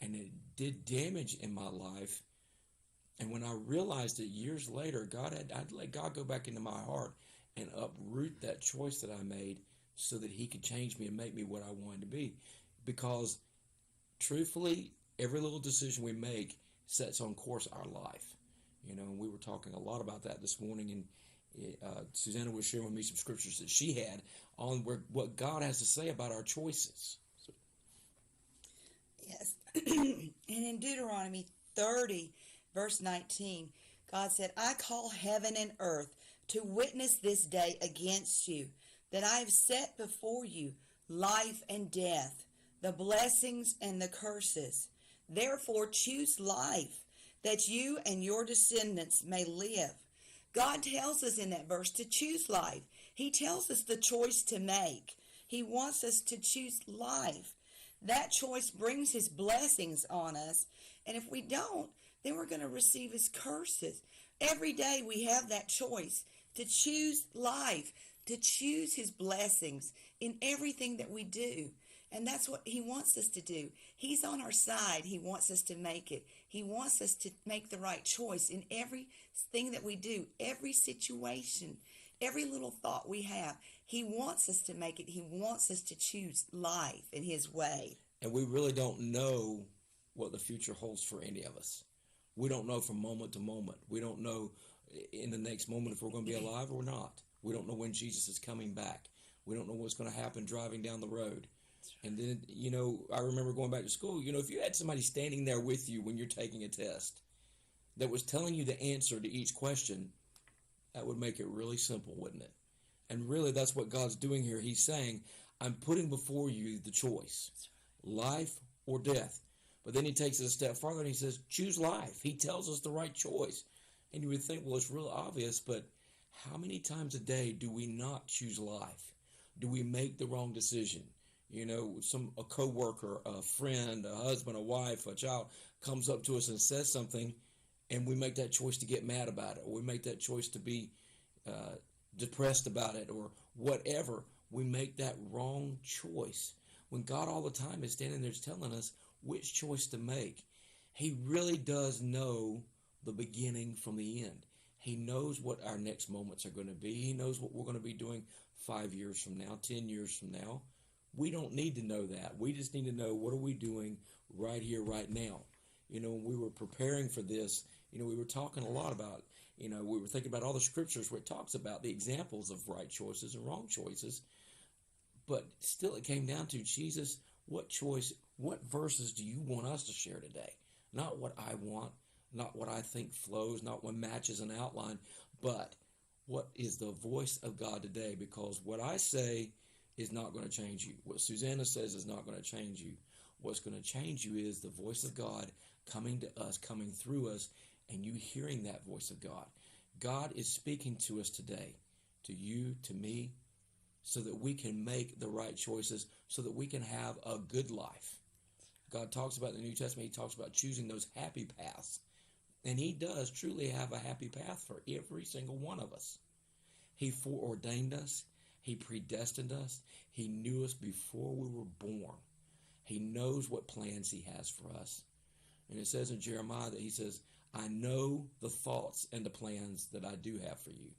and it did damage in my life. And when I realized it years later, I'd let God go back into my heart and uproot that choice that I made so that he could change me and make me what I wanted to be. Because truthfully, every little decision we make sets on course our life. You know, and we were talking a lot about that this morning, and Susanna was sharing with me some scriptures that she had on what God has to say about our choices. So. Yes. And in Deuteronomy 30, verse 19, God said, I call heaven and earth to witness this day against you, that I have set before you life and death, the blessings and the curses. Therefore choose life, that you and your descendants may live. God tells us in that verse to choose life. He tells us the choice to make. He wants us to choose life. That choice brings his blessings on us. And if we don't, then we're going to receive his curses. Every day we have that choice to choose life, to choose his blessings in everything that we do. And that's what he wants us to do. He's on our side. He wants us to make it. He wants us to make the right choice in everything that we do, every situation, every little thought we have. He wants us to make it. He wants us to choose life in his way. And we really don't know what the future holds for any of us. We don't know from moment to moment. We don't know in the next moment if we're going to be alive or not. We don't know when Jesus is coming back. We don't know what's going to happen driving down the road. And then, you know, I remember going back to school, you know, if you had somebody standing there with you when you're taking a test that was telling you the answer to each question, that would make it really simple, wouldn't it? And really, that's what God's doing here. He's saying, I'm putting before you the choice, life or death. But then he takes it a step farther and he says, choose life. He tells us the right choice. And you would think, well, it's real obvious, but how many times a day do we not choose life? Do we make the wrong decision? You know, a coworker, a friend, a husband, a wife, a child comes up to us and says something, and we make that choice to get mad about it, or we make that choice to be depressed about it, or whatever. We make that wrong choice. When God all the time is standing there telling us which choice to make. He really does know the beginning from the end. He knows what our next moments are going to be. He knows what we're going to be doing 5 years from now, 10 years from now. We don't need to know that. We just need to know, what are we doing right here, right now? You know, when we were preparing for this, We were talking a lot about, we were thinking about all the scriptures where it talks about the examples of right choices and wrong choices. But still it came down to, Jesus, what verses do you want us to share today? Not what I want, not what I think flows, not what matches an outline, but what is the voice of God today? Because what I say is not going to change you. What Susanna says is not going to change you. What's going to change you is the voice of God coming to us, coming through us, and you hearing that voice of God. God is speaking to us today, to you, to me, so that we can make the right choices, so that we can have a good life. God talks about in the New Testament, he talks about choosing those happy paths. And he does truly have a happy path for every single one of us. He foreordained us. He predestined us. He knew us before we were born. He knows what plans he has for us. And it says in Jeremiah that he says, I know the thoughts and the plans that I do have for you.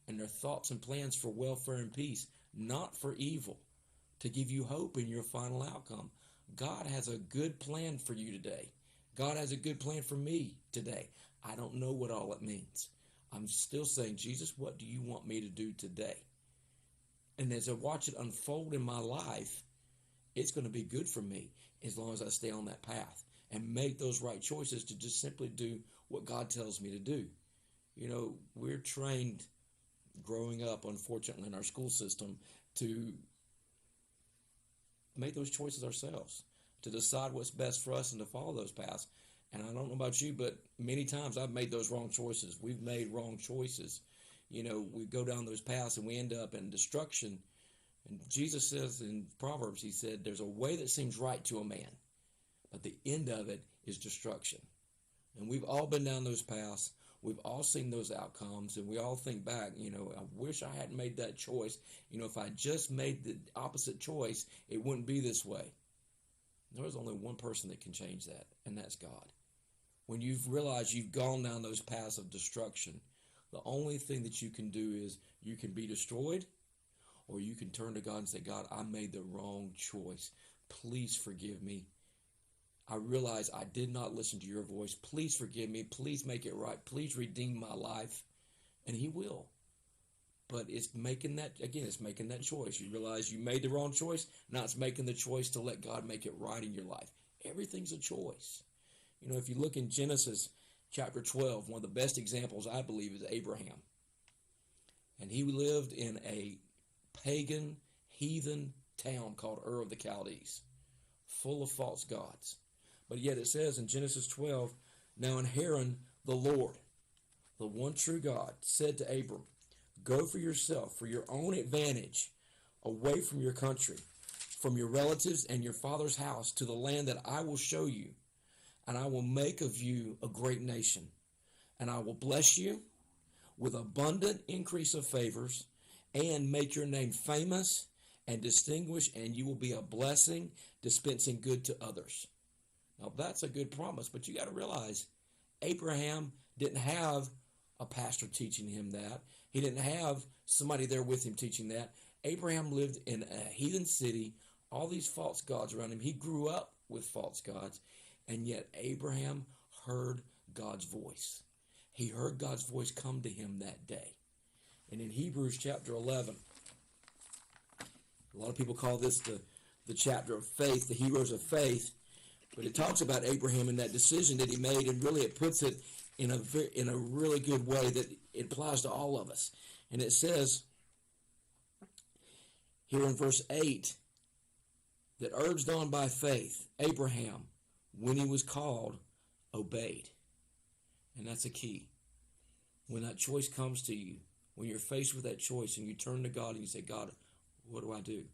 And they're thoughts and plans for welfare and peace, not for evil, to give you hope in your final outcome. God has a good plan for you today. God has a good plan for me today. I don't know what all it means. I'm still saying, Jesus, what do you want me to do today? And as I watch it unfold in my life, it's going to be good for me as long as I stay on that path and make those right choices to just simply do what God tells me to do. We're trained growing up, unfortunately, in our school system to make those choices ourselves, to decide what's best for us and to follow those paths. And I don't know about you, but many times I've made those wrong choices. We've made wrong choices. We go down those paths and we end up in destruction. And Jesus says in Proverbs, he said, there's a way that seems right to a man, but the end of it is destruction. And we've all been down those paths. We've all seen those outcomes, and we all think back, I wish I hadn't made that choice. If I just made the opposite choice, it wouldn't be this way. There's only one person that can change that, and that's God. When you've realized you've gone down those paths of destruction, the only thing that you can do is you can be destroyed, or you can turn to God and say, God, I made the wrong choice. Please forgive me. I realize I did not listen to your voice. Please forgive me. Please make it right. Please redeem my life. And he will. But it's making that choice. You realize you made the wrong choice. Now it's making the choice to let God make it right in your life. Everything's a choice. If you look in Genesis chapter 12, one of the best examples, I believe, is Abraham. And he lived in a pagan, heathen town called Ur of the Chaldees, full of false gods. But yet it says in Genesis 12, now in Haran, the Lord, the one true God, said to Abram, go for yourself, for your own advantage, away from your country, from your relatives and your father's house, to the land that I will show you. And I will make of you a great nation. And I will bless you with abundant increase of favors, and make your name famous and distinguished, and you will be a blessing, dispensing good to others. Now that's a good promise, but you got to realize Abraham didn't have a pastor teaching him that. He didn't have somebody there with him teaching that. Abraham lived in a heathen city, all these false gods around him. He grew up with false gods, and yet Abraham heard God's voice. He heard God's voice come to him that day. And in Hebrews chapter 11, a lot of people call this the chapter of faith, the heroes of faith, but it talks about Abraham and that decision that he made, and really it puts it in a really good way that it applies to all of us. And it says here in verse 8 that urged on by faith, Abraham, when he was called, obeyed. And that's a key. When that choice comes to you, when you're faced with that choice and you turn to God and you say, God, what do I do?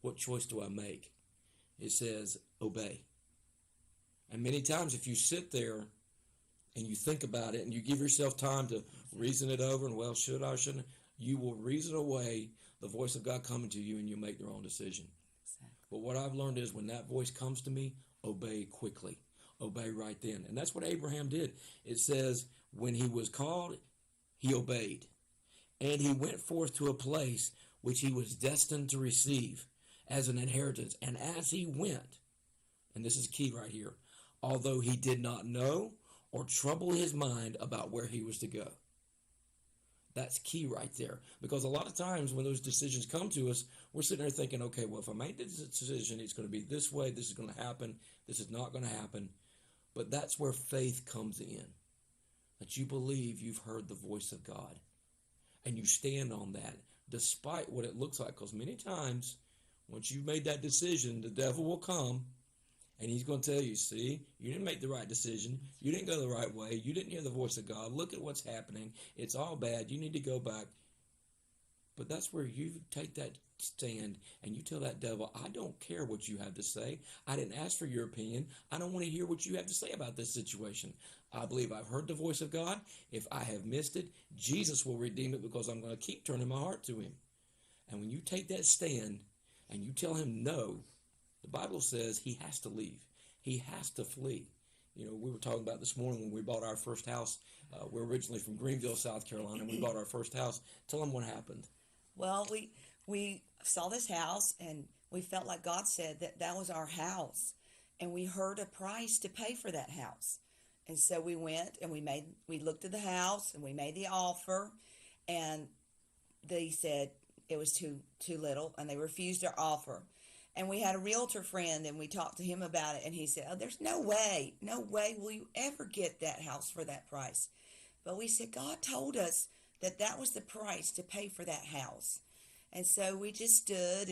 What choice do I make? It says, obey. And many times if you sit there and you think about it and you give yourself time to reason it over and, well, should I, shouldn't I? You will reason away the voice of God coming to you and you make the wrong decision. Exactly. But what I've learned is when that voice comes to me, obey quickly. Obey right then. And that's what Abraham did. It says when he was called, he obeyed. And he went forth to a place which he was destined to receive as an inheritance. And as he went, and this is key right here, although he did not know or trouble his mind about where he was to go. That's key right there. Because a lot of times when those decisions come to us, we're sitting there thinking, okay, well, if I make this decision, it's going to be this way, this is going to happen, this is not going to happen. But that's where faith comes in. That you believe you've heard the voice of God. And you stand on that, despite what it looks like. Because many times, once you've made that decision, the devil will come, and he's going to tell you, see, you didn't make the right decision. You didn't go the right way. You didn't hear the voice of God. Look at what's happening. It's all bad. You need to go back. But that's where you take that stand and you tell that devil, I don't care what you have to say. I didn't ask for your opinion. I don't want to hear what you have to say about this situation. I believe I've heard the voice of God. If I have missed it, Jesus will redeem it because I'm going to keep turning my heart to him. And when you take that stand and you tell him no, the Bible says he has to leave. He has to flee. You know, we were talking about this morning when we bought our first house. We're originally from Greenville, South Carolina, and we bought our first house. Tell them what happened. Well, we saw this house, and we felt like God said that was our house. And we heard a price to pay for that house. And so we went and we looked at the house, and we made the offer, and they said it was too little, and they refused our offer. And we had a realtor friend, and we talked to him about it, and he said, oh, there's no way will you ever get that house for that price. But we said, God told us that was the price to pay for that house. And so we just stood,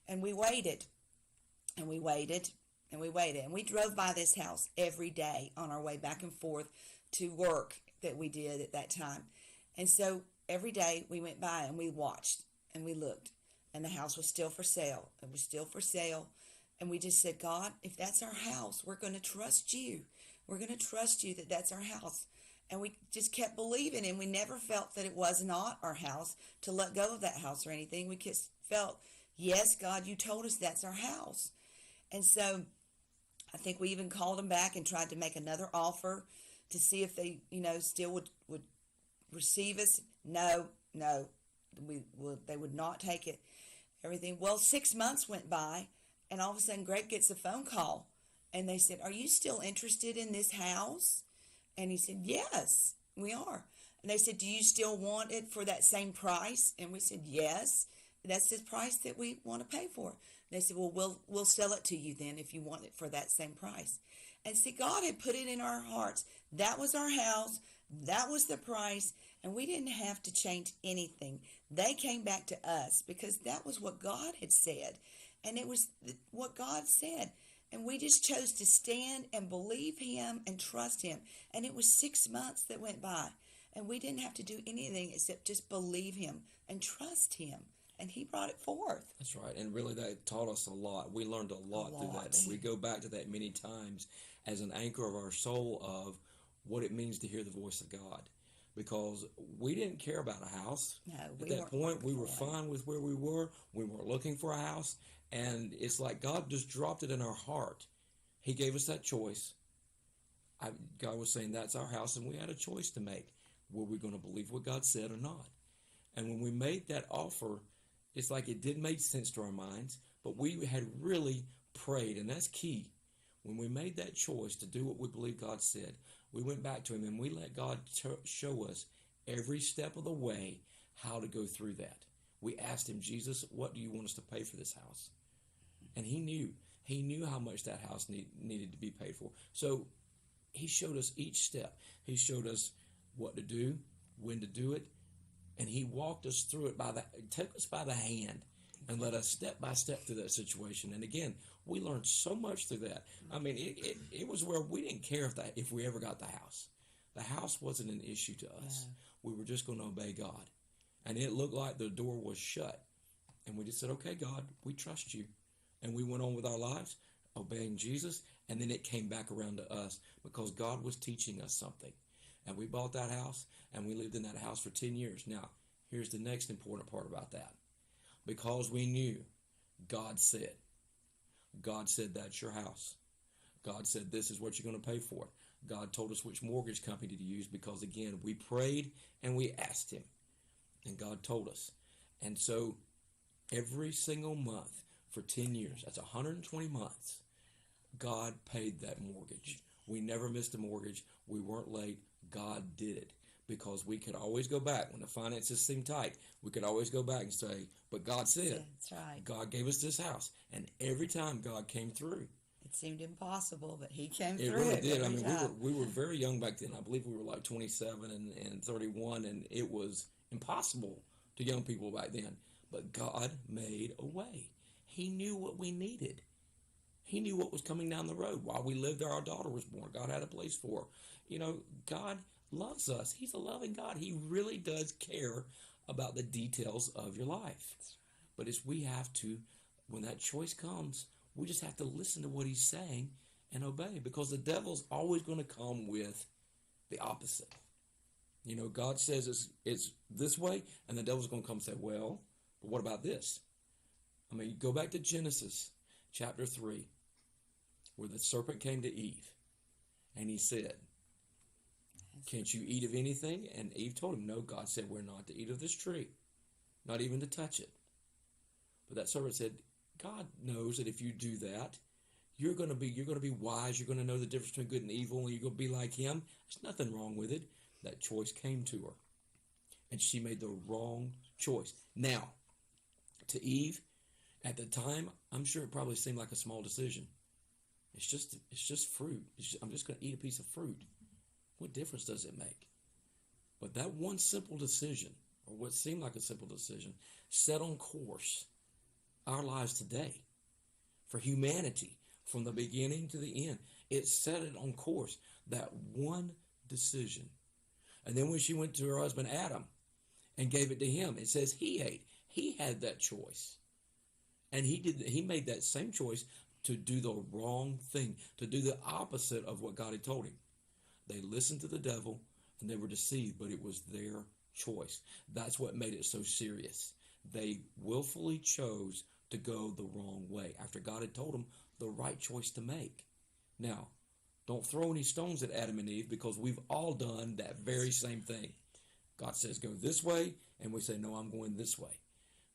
and we waited, and we waited, and we waited. And we drove by this house every day on our way back and forth to work that we did at that time. And so every day we went by, and we watched, and we looked. And the house was still for sale. It was still for sale. And we just said, God, if that's our house, we're going to trust you. We're going to trust you that that's our house. And we just kept believing, and we never felt that it was not our house to let go of that house or anything. We just felt, yes, God, you told us that's our house. And so I think we even called them back and tried to make another offer to see if they, still would receive us. No, they would not take it. Everything. Well, 6 months went by, and all of a sudden Greg gets a phone call, and they said, are you still interested in this house? And he said, yes, we are. And they said, do you still want it for that same price? And we said, yes, that's the price that we want to pay for. And they said, well, we'll sell it to you then if you want it for that same price. And see, God had put it in our hearts. That was our house. That was the price. And we didn't have to change anything. They came back to us because that was what God had said. And it was what God said. And we just chose to stand and believe him and trust him. And it was 6 months that went by. And we didn't have to do anything except just believe him and trust him. And he brought it forth. That's right. And really that taught us a lot. We learned a lot through that. And we go back to that many times as an anchor of our soul of what it means to hear the voice of God. Because we didn't care about a house. No, at that point, we were fine with where we were. We weren't looking for a house. And it's like God just dropped it in our heart. He gave us that choice. God was saying, that's our house, and we had a choice to make. Were we going to believe what God said or not? And when we made that offer, it's like it did make sense to our minds, but we had really prayed, and that's key. When we made that choice to do what we believe God said, we went back to him and we let God show us every step of the way how to go through that. We asked him, Jesus, what do you want us to pay for this house? And he knew how much that house needed to be paid for. So he showed us each step. He showed us what to do, when to do it, and he walked us through it took us by the hand and led us step by step through that situation. And again, we learned so much through that. I mean, it was where we didn't care if we ever got the house. The house wasn't an issue to us. No. We were just going to obey God. And it looked like the door was shut. And we just said, okay, God, we trust you. And we went on with our lives, obeying Jesus. And then it came back around to us because God was teaching us something. And we bought that house, and we lived in that house for 10 years. Now, here's the next important part about that. Because we knew God said that's your house. God said this is what you're going to pay for it. God told us which mortgage company to use because, again, we prayed and we asked him. And God told us. And so every single month for 10 years, that's 120 months, God paid that mortgage We never missed a mortgage. We weren't late. God did it. Because we could always go back when the finances seemed tight. We could always go back and say, but God said, that's right. God gave us this house. And every time God came through. It seemed impossible, but he came through. It really did. I every mean, time. we were very young back then. I believe we were like 27 and 31, and it was impossible to young people back then. But God made a way. He knew what we needed. He knew what was coming down the road. While we lived there, our daughter was born. God had a place for her. You know, God loves us. He's a loving God. He really does care about the details of your life. But we have to, when that choice comes, we just have to listen to what he's saying and obey, because the devil's always going to come with the opposite. You know, God says it's this way, and the devil's going to come and say, well, but what about this? I mean, go back to Genesis chapter 3, where the serpent came to Eve, and he said, can't you eat of anything? And Eve told him, no, God said we're not to eat of this tree, not even to touch it. But that serpent said, God knows that if you do that, you're going to be wise. You're going to know the difference between good and evil, and you're going to be like him. There's nothing wrong with it. That choice came to her, and she made the wrong choice. Now, to Eve, at the time, I'm sure it probably seemed like a small decision. It's just fruit. I'm just going to eat a piece of fruit. What difference does it make? But that one simple decision, or what seemed like a simple decision, set on course our lives today, for humanity, from the beginning to the end. It set it on course, that one decision. And then when she went to her husband Adam and gave it to him, it says he ate. He had that choice. And he made that same choice to do the wrong thing, to do the opposite of what God had told him. They listened to the devil and they were deceived, but it was their choice. That's what made it so serious. They willfully chose to go the wrong way after God had told them the right choice to make. Now, don't throw any stones at Adam and Eve, because we've all done that very same thing. God says go this way, and we say, no, I'm going this way.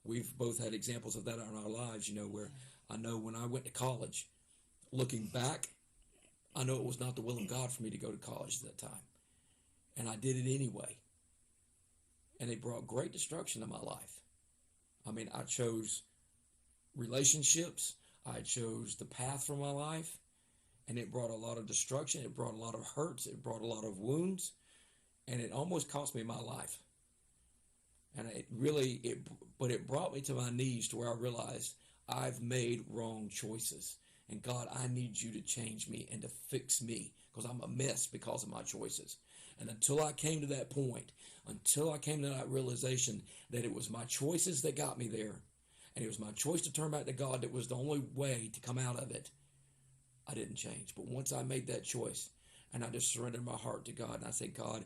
We've both had examples of that in our lives, where I know when I went to college, looking back, I know it was not the will of God for me to go to college at that time. And I did it anyway. And it brought great destruction to my life. I mean, I chose relationships. I chose the path for my life. And it brought a lot of destruction. It brought a lot of hurts. It brought a lot of wounds. And it almost cost me my life. And but it brought me to my knees to where I realized I've made wrong choices. And God, I need you to change me and to fix me, because I'm a mess because of my choices. And until I came to that point, until I came to that realization that it was my choices that got me there, and it was my choice to turn back to God that was the only way to come out of it, I didn't change. But once I made that choice and I just surrendered my heart to God and I said, God,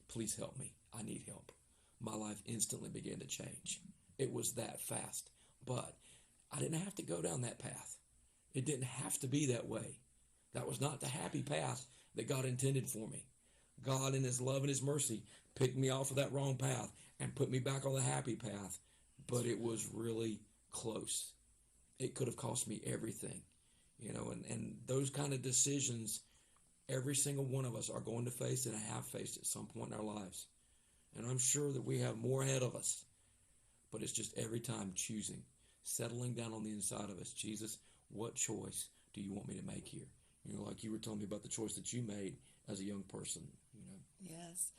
please help me. I need help. My life instantly began to change. It was that fast. But I didn't have to go down that path. It didn't have to be that way. That was not the happy path that God intended for me. God, in his love and his mercy, picked me off of that wrong path and put me back on the happy path. But it was really close. It could have cost me everything. And those kind of decisions, every single one of us are going to face and have faced at some point in our lives. And I'm sure that we have more ahead of us. But it's just every time choosing, settling down on the inside of us. Jesus, what choice do you want me to make here? Like you were telling me about the choice that you made as a young person. Yes.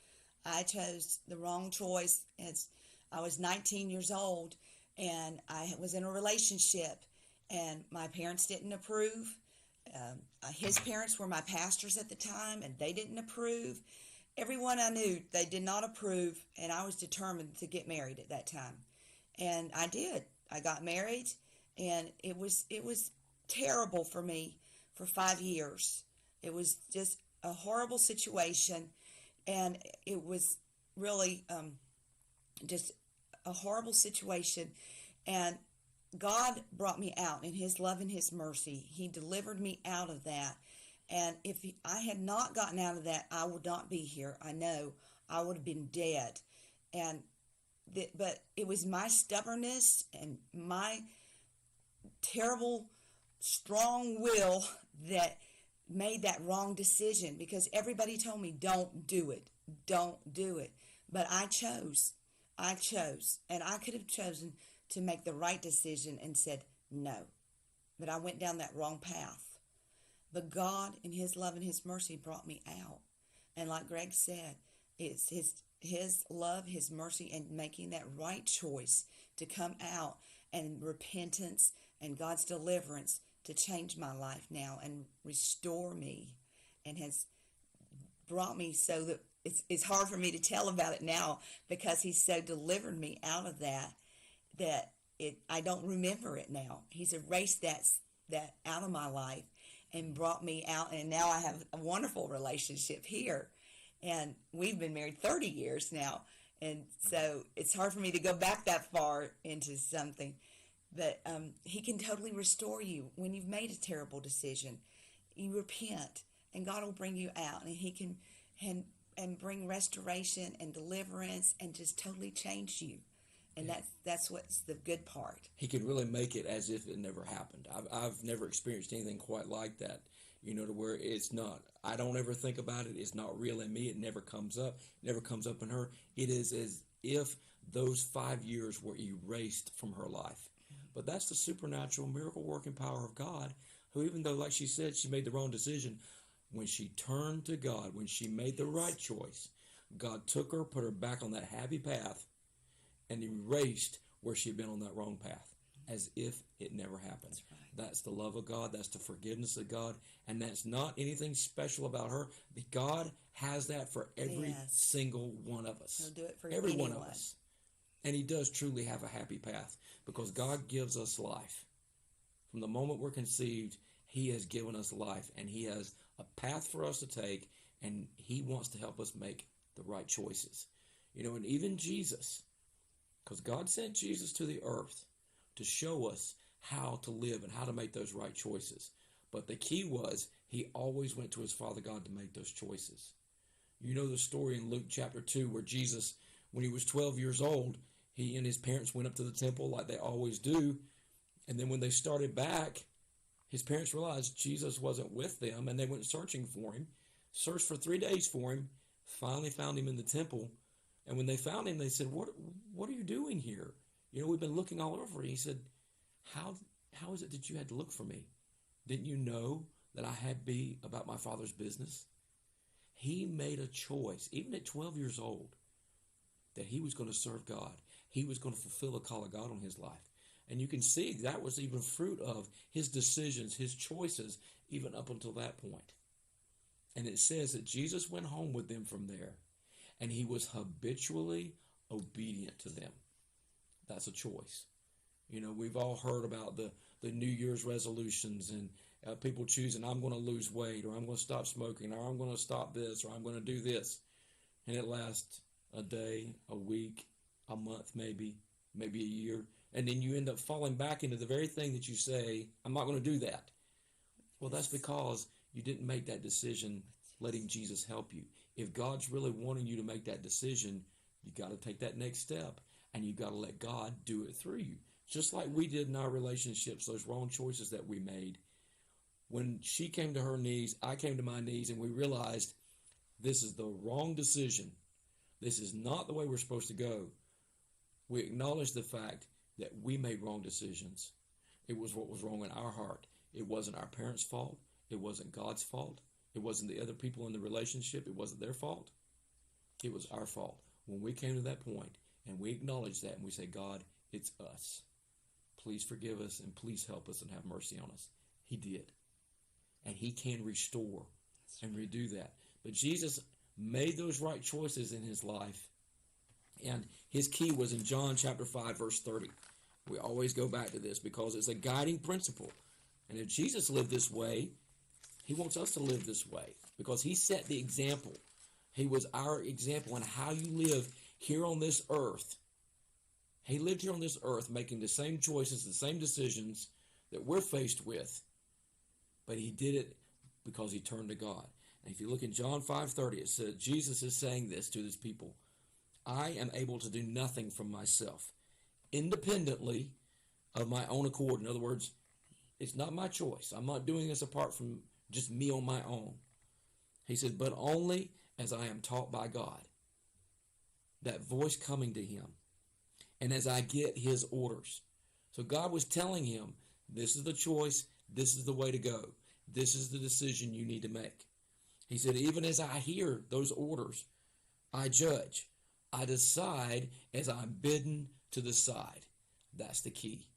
I chose the wrong choice as I was 19 years old, and I was in a relationship, and my parents didn't approve. His parents were my pastors at the time, and they didn't approve. Everyone I knew, they did not approve, and I was determined to get married at that time. And I did. I got married, and it was terrible for me for 5 years. It was just a horrible situation, and it was really just a horrible situation. And God brought me out in his love and his mercy. He delivered me out of that. And if I had not gotten out of that, I would not be here. I know I would have been dead. But it was my stubbornness and my terrible, strong will that made that wrong decision because everybody told me, don't do it. Don't do it. But I chose. And I could have chosen to make the right decision and said no. But I went down that wrong path. But God, in His love and His mercy, brought me out. And like Greg said, it's His love, His mercy, and making that right choice to come out and repentance and God's deliverance to change my life now and restore me, and has brought me so that it's hard for me to tell about it now because He's so delivered me out of that I don't remember it now. He's erased that out of my life and brought me out, and now I have a wonderful relationship here, and we've been married 30 years now, and so it's hard for me to go back that far into something. But He can totally restore you when you've made a terrible decision. You repent, and God will bring you out, and He can and bring restoration and deliverance and just totally change you. And that's what's the good part. He can really make it as if it never happened. I've never experienced anything quite like that, to where it's not. I don't ever think about it. It's not real in me. It never comes up. It never comes up in her. It is as if those 5 years were erased from her life. But that's the supernatural miracle working power of God, who, even though, like she said, she made the wrong decision, when she turned to God, when she made the right choice, God took her, put her back on that happy path, and erased where she'd been on that wrong path, as if it never happened. That's the love of God. That's the forgiveness of God. And that's not anything special about her. God has that for every single one of us. He'll do it for every anyone. one of us. And He does truly have a happy path, because God gives us life. From the moment we're conceived, He has given us life, and He has a path for us to take, and He wants to help us make the right choices. And even Jesus, because God sent Jesus to the earth to show us how to live and how to make those right choices. But the key was He always went to His Father God to make those choices. You know the story in Luke chapter 2 where Jesus, when He was 12 years old, He and His parents went up to the temple like they always do. And then when they started back, His parents realized Jesus wasn't with them, and they went searching for Him, searched for 3 days for Him, finally found Him in the temple. And when they found Him, they said, what are you doing here? We've been looking all over. He said, how is it that you had to look for me? Didn't you know that I had to be about my Father's business? He made a choice, even at 12 years old, that he was going to serve God. He was going to fulfill the call of God on his life. And you can see that was even fruit of his decisions, his choices, even up until that point. And it says that Jesus went home with them from there, and he was habitually obedient to them. That's a choice. We've all heard about the New Year's resolutions and people choosing, I'm going to lose weight, or I'm going to stop smoking, or I'm going to stop this, or I'm going to do this. And it lasts a day, a week, a month, maybe a year. And then you end up falling back into the very thing that you say, I'm not going to do that. Well, that's because you didn't make that decision letting Jesus help you. If God's really wanting you to make that decision, you got to take that next step, and you got to let God do it through you. Just like we did in our relationships, those wrong choices that we made. When she came to her knees, I came to my knees, and we realized this is the wrong decision. This is not the way we're supposed to go. We acknowledged the fact that we made wrong decisions. It was what was wrong in our heart. It wasn't our parents' fault. It wasn't God's fault. It wasn't the other people in the relationship. It wasn't their fault. It was our fault. When we came to that point and we acknowledged that and we say, God, it's us. Please forgive us and please help us and have mercy on us. He did. And he can restore and redo that. But Jesus made those right choices in his life. And his key was in John chapter 5, verse 30. We always go back to this because it's a guiding principle. And if Jesus lived this way, he wants us to live this way because he set the example. He was our example in how you live here on this earth. He lived here on this earth making the same choices, the same decisions that we're faced with. But he did it because he turned to God. And if you look in John 5:30, it says, Jesus is saying this to his people. I am able to do nothing from myself, independently of my own accord. In other words, it's not my choice. I'm not doing this apart from just me on my own. He said, but only as I am taught by God. That voice coming to him. And as I get his orders. So God was telling him, this is the choice, this is the way to go. This is the decision you need to make. He said, even as I hear those orders, I judge. I decide as I'm bidden to decide. That's the key.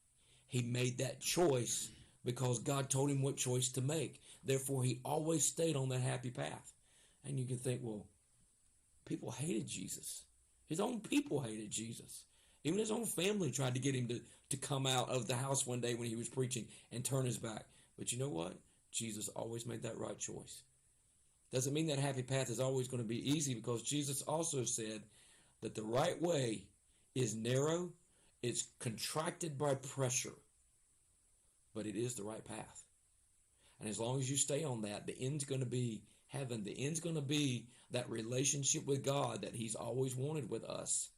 He made that choice because God told him what choice to make. Therefore, he always stayed on that happy path. And you can think, well, people hated Jesus. His own people hated Jesus. Even his own family tried to get him to come out of the house one day when he was preaching and turn his back. But you know what? Jesus always made that right choice. Doesn't mean that happy path is always going to be easy, because Jesus also said that the right way is narrow, it's contracted by pressure, but it is the right path. And as long as you stay on that, the end's going to be heaven. The end's going to be that relationship with God that he's always wanted with us.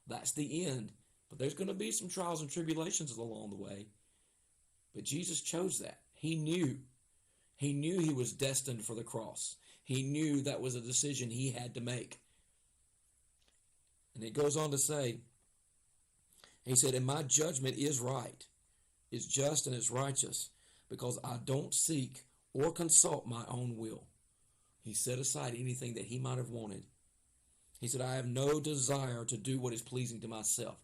That's the end. But there's going to be some trials and tribulations along the way. But Jesus chose that. He knew he was destined for the cross. He knew that was a decision he had to make. And it goes on to say, he said, and my judgment is right, is just, and is righteous, because I don't seek or consult my own will. He set aside anything that he might have wanted. He said, I have no desire to do what is pleasing to myself.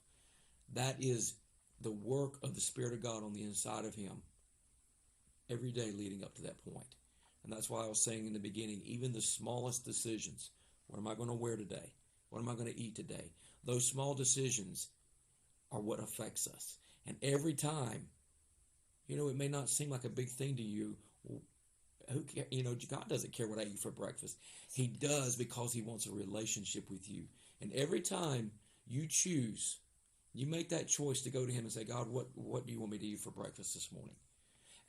That is the work of the Spirit of God on the inside of him every day leading up to that point. And that's why I was saying in the beginning, even the smallest decisions, what am I going to wear today? What am I going to eat today? Those small decisions are what affects us. And every time, it may not seem like a big thing to you. Who care? God doesn't care what I eat for breakfast. He does, because he wants a relationship with you. And every time you choose, you make that choice to go to him and say, God, what do you want me to eat for breakfast this morning?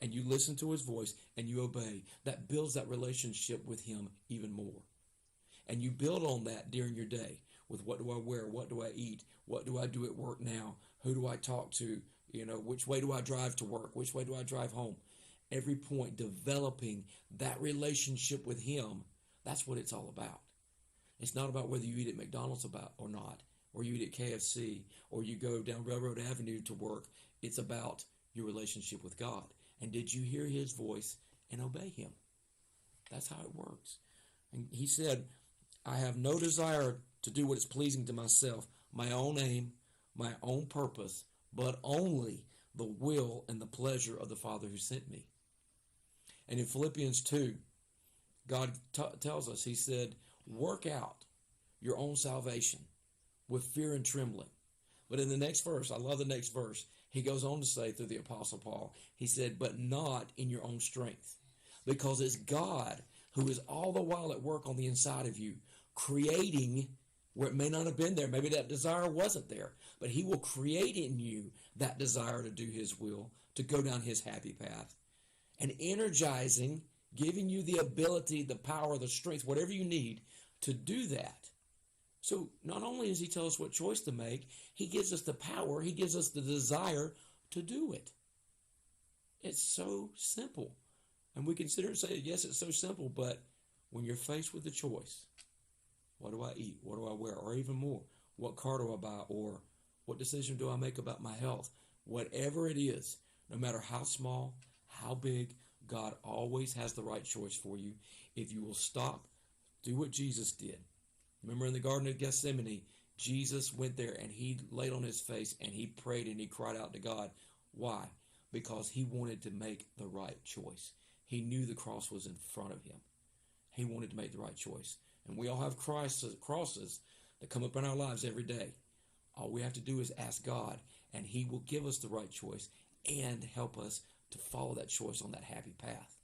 And you listen to his voice and you obey. That builds that relationship with him even more. And you build on that during your day with, what do I wear? What do I eat? What do I do at work now? Who do I talk to? Which way do I drive to work? Which way do I drive home? Every point, developing that relationship with him, that's what it's all about. It's not about whether you eat at McDonald's or not, or you eat at KFC, or you go down Railroad Avenue to work. It's about your relationship with God. And did you hear his voice and obey him? That's how it works. And he said, I have no desire to do what is pleasing to myself, my own aim, my own purpose, but only the will and the pleasure of the Father who sent me. And in Philippians 2, God tells us, he said, work out your own salvation with fear and trembling. But in the next verse, I love the next verse, he goes on to say through the Apostle Paul, he said, but not in your own strength, because it's God who is all the while at work on the inside of you, creating where it may not have been there. Maybe that desire wasn't there, but he will create in you that desire to do his will, to go down his happy path, and energizing, giving you the ability, the power, the strength, whatever you need to do that. So not only does he tell us what choice to make, he gives us the power, he gives us the desire to do it. It's so simple. And we consider and say, yes, it's so simple, but when you're faced with the choice, what do I eat? What do I wear? Or even more, what car do I buy? Or what decision do I make about my health? Whatever it is, no matter how small, how big, God always has the right choice for you. If you will stop, do what Jesus did. Remember in the Garden of Gethsemane, Jesus went there and he laid on his face and he prayed and he cried out to God. Why? Because he wanted to make the right choice. He knew the cross was in front of him. He wanted to make the right choice. And we all have crosses that come up in our lives every day. All we have to do is ask God, and he will give us the right choice and help us to follow that choice on that happy path.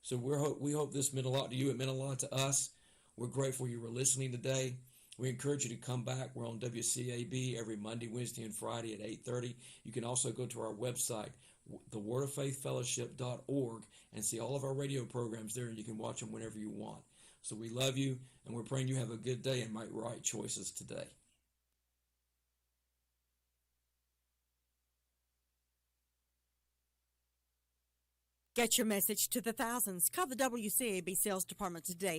So we hope this meant a lot to you. It meant a lot to us. We're grateful you were listening today. We encourage you to come back. We're on WCAB every Monday, Wednesday, and Friday at 8:30. You can also go to our website, thewordoffaithfellowship.org, and see all of our radio programs there, and you can watch them whenever you want. So we love you, and we're praying you have a good day and make right choices today. Get your message to the thousands. Call the WCAB Sales Department today.